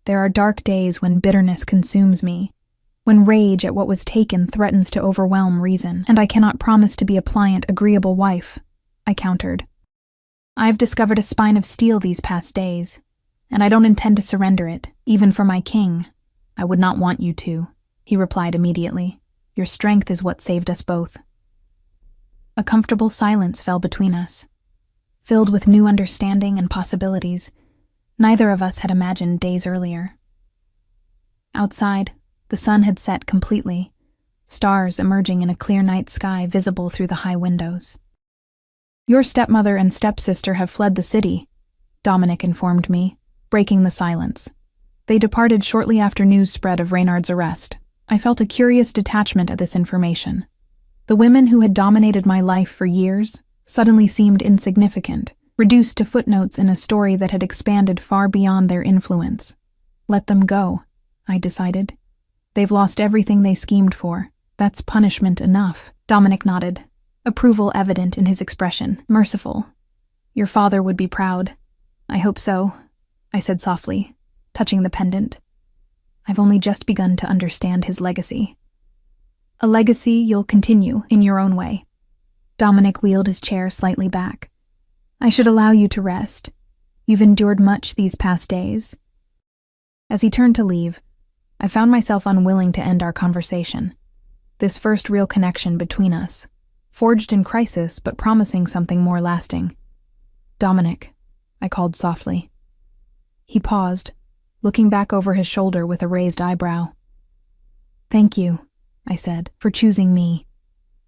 There are dark days when bitterness consumes me, when rage at what was taken threatens to overwhelm reason, and I cannot promise to be a pliant, agreeable wife," I countered. "I've discovered a spine of steel these past days, and I don't intend to surrender it, even for my king." "I would not want you to," he replied immediately. "Your strength is what saved us both." A comfortable silence fell between us, filled with new understanding and possibilities neither of us had imagined days earlier. Outside, The sun had set completely, stars emerging in a clear night sky visible through the high windows. "Your stepmother and stepsister have fled the city," Dominic informed me, breaking the silence. "They departed shortly after news spread of Reynard's arrest." I felt a curious detachment at this information. The women who had dominated my life for years suddenly seemed insignificant, reduced to footnotes in a story that had expanded far beyond their influence. Let them go, I decided. They've lost everything they schemed for. That's punishment enough. Dominic nodded, approval evident in his expression, merciful. "Your father would be proud." "I hope so," I said softly, touching the pendant. "I've only just begun to understand his legacy." "A legacy you'll continue in your own way." Dominic wheeled his chair slightly back. "I should allow you to rest. You've endured much these past days." As he turned to leave, I found myself unwilling to end our conversation. This first real connection between us, forged in crisis but promising something more lasting. "Dominic," I called softly. He paused, looking back over his shoulder with a raised eyebrow. "Thank you," I said, "for choosing me,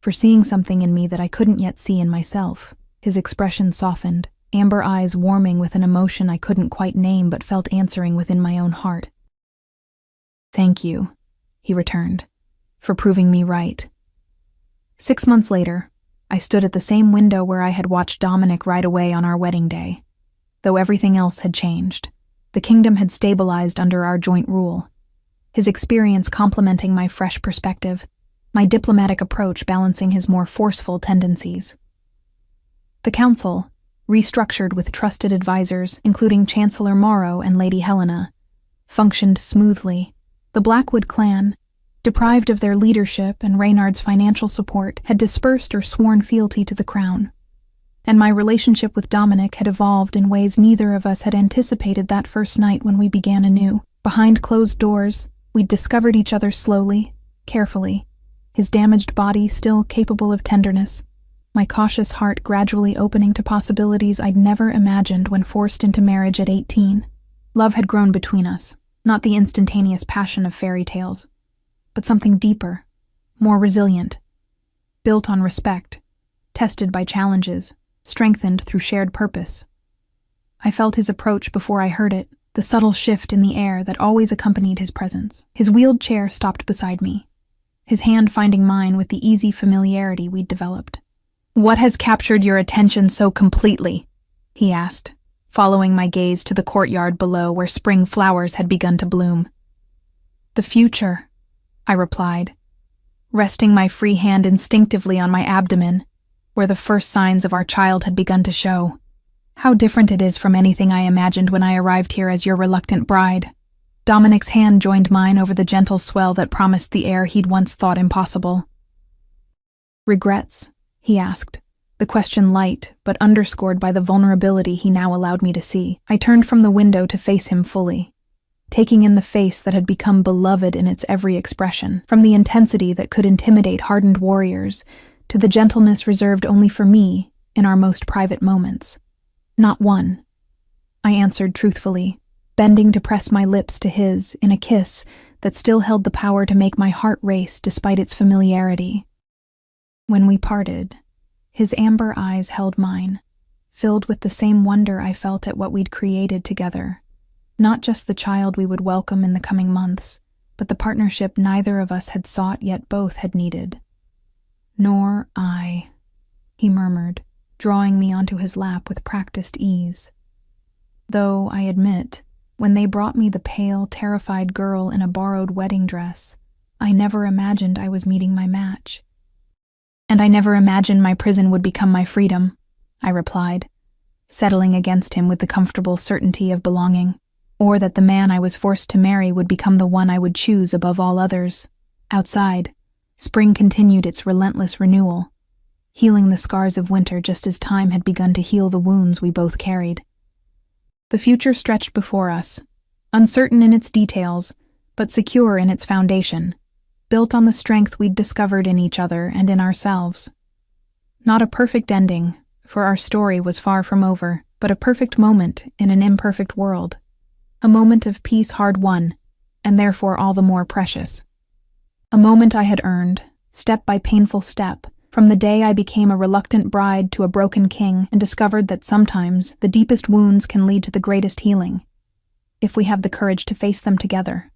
for seeing something in me that I couldn't yet see in myself." His expression softened, amber eyes warming with an emotion I couldn't quite name but felt answering within my own heart. "Thank you," he returned, "for proving me right." 6 months later, I stood at the same window where I had watched Dominic ride away on our wedding day. Though everything else had changed, the kingdom had stabilized under our joint rule. His experience complementing my fresh perspective, my diplomatic approach balancing his more forceful tendencies. The council, restructured with trusted advisors, including Chancellor Morrow and Lady Helena, functioned smoothly. The Blackwood clan, deprived of their leadership and Reynard's financial support, had dispersed or sworn fealty to the crown. And my relationship with Dominic had evolved in ways neither of us had anticipated that first night when we began anew. Behind closed doors, we'd discovered each other slowly, carefully, his damaged body still capable of tenderness, my cautious heart gradually opening to possibilities I'd never imagined when forced into marriage at 18. Love had grown between us, not the instantaneous passion of fairy tales, but something deeper, more resilient, built on respect, tested by challenges, strengthened through shared purpose. I felt his approach before I heard it, the subtle shift in the air that always accompanied his presence. His wheeled chair stopped beside me, his hand finding mine with the easy familiarity we'd developed. "What has captured your attention so completely?" he asked, following my gaze to the courtyard below where spring flowers had begun to bloom. "The future," I replied, resting my free hand instinctively on my abdomen, where the first signs of our child had begun to show. "How different it is from anything I imagined when I arrived here as your reluctant bride." Dominic's hand joined mine over the gentle swell that promised the air he'd once thought impossible. "Regrets?" he asked, the question light but underscored by the vulnerability he now allowed me to see. I turned from the window to face him fully, taking in the face that had become beloved in its every expression, from the intensity that could intimidate hardened warriors to the gentleness reserved only for me in our most private moments. "Not one," I answered truthfully, bending to press my lips to his in a kiss that still held the power to make my heart race despite its familiarity. When we parted, his amber eyes held mine, filled with the same wonder I felt at what we'd created together. Not just the child we would welcome in the coming months, but the partnership neither of us had sought yet both had needed. "Nor I," he murmured, drawing me onto his lap with practiced ease. Though, I admit, when they brought me the pale, terrified girl in a borrowed wedding dress, I never imagined I was meeting my match. "And I never imagined my prison would become my freedom," I replied, settling against him with the comfortable certainty of belonging, or that the man I was forced to marry would become the one I would choose above all others. Outside, spring continued its relentless renewal, healing the scars of winter just as time had begun to heal the wounds we both carried. The future stretched before us, uncertain in its details, but secure in its foundation, built on the strength we'd discovered in each other and in ourselves. Not a perfect ending, for our story was far from over, but a perfect moment in an imperfect world. A moment of peace hard won, and therefore all the more precious. A moment I had earned, step by painful step, from the day I became a reluctant bride to a broken king and discovered that sometimes the deepest wounds can lead to the greatest healing, if we have the courage to face them together.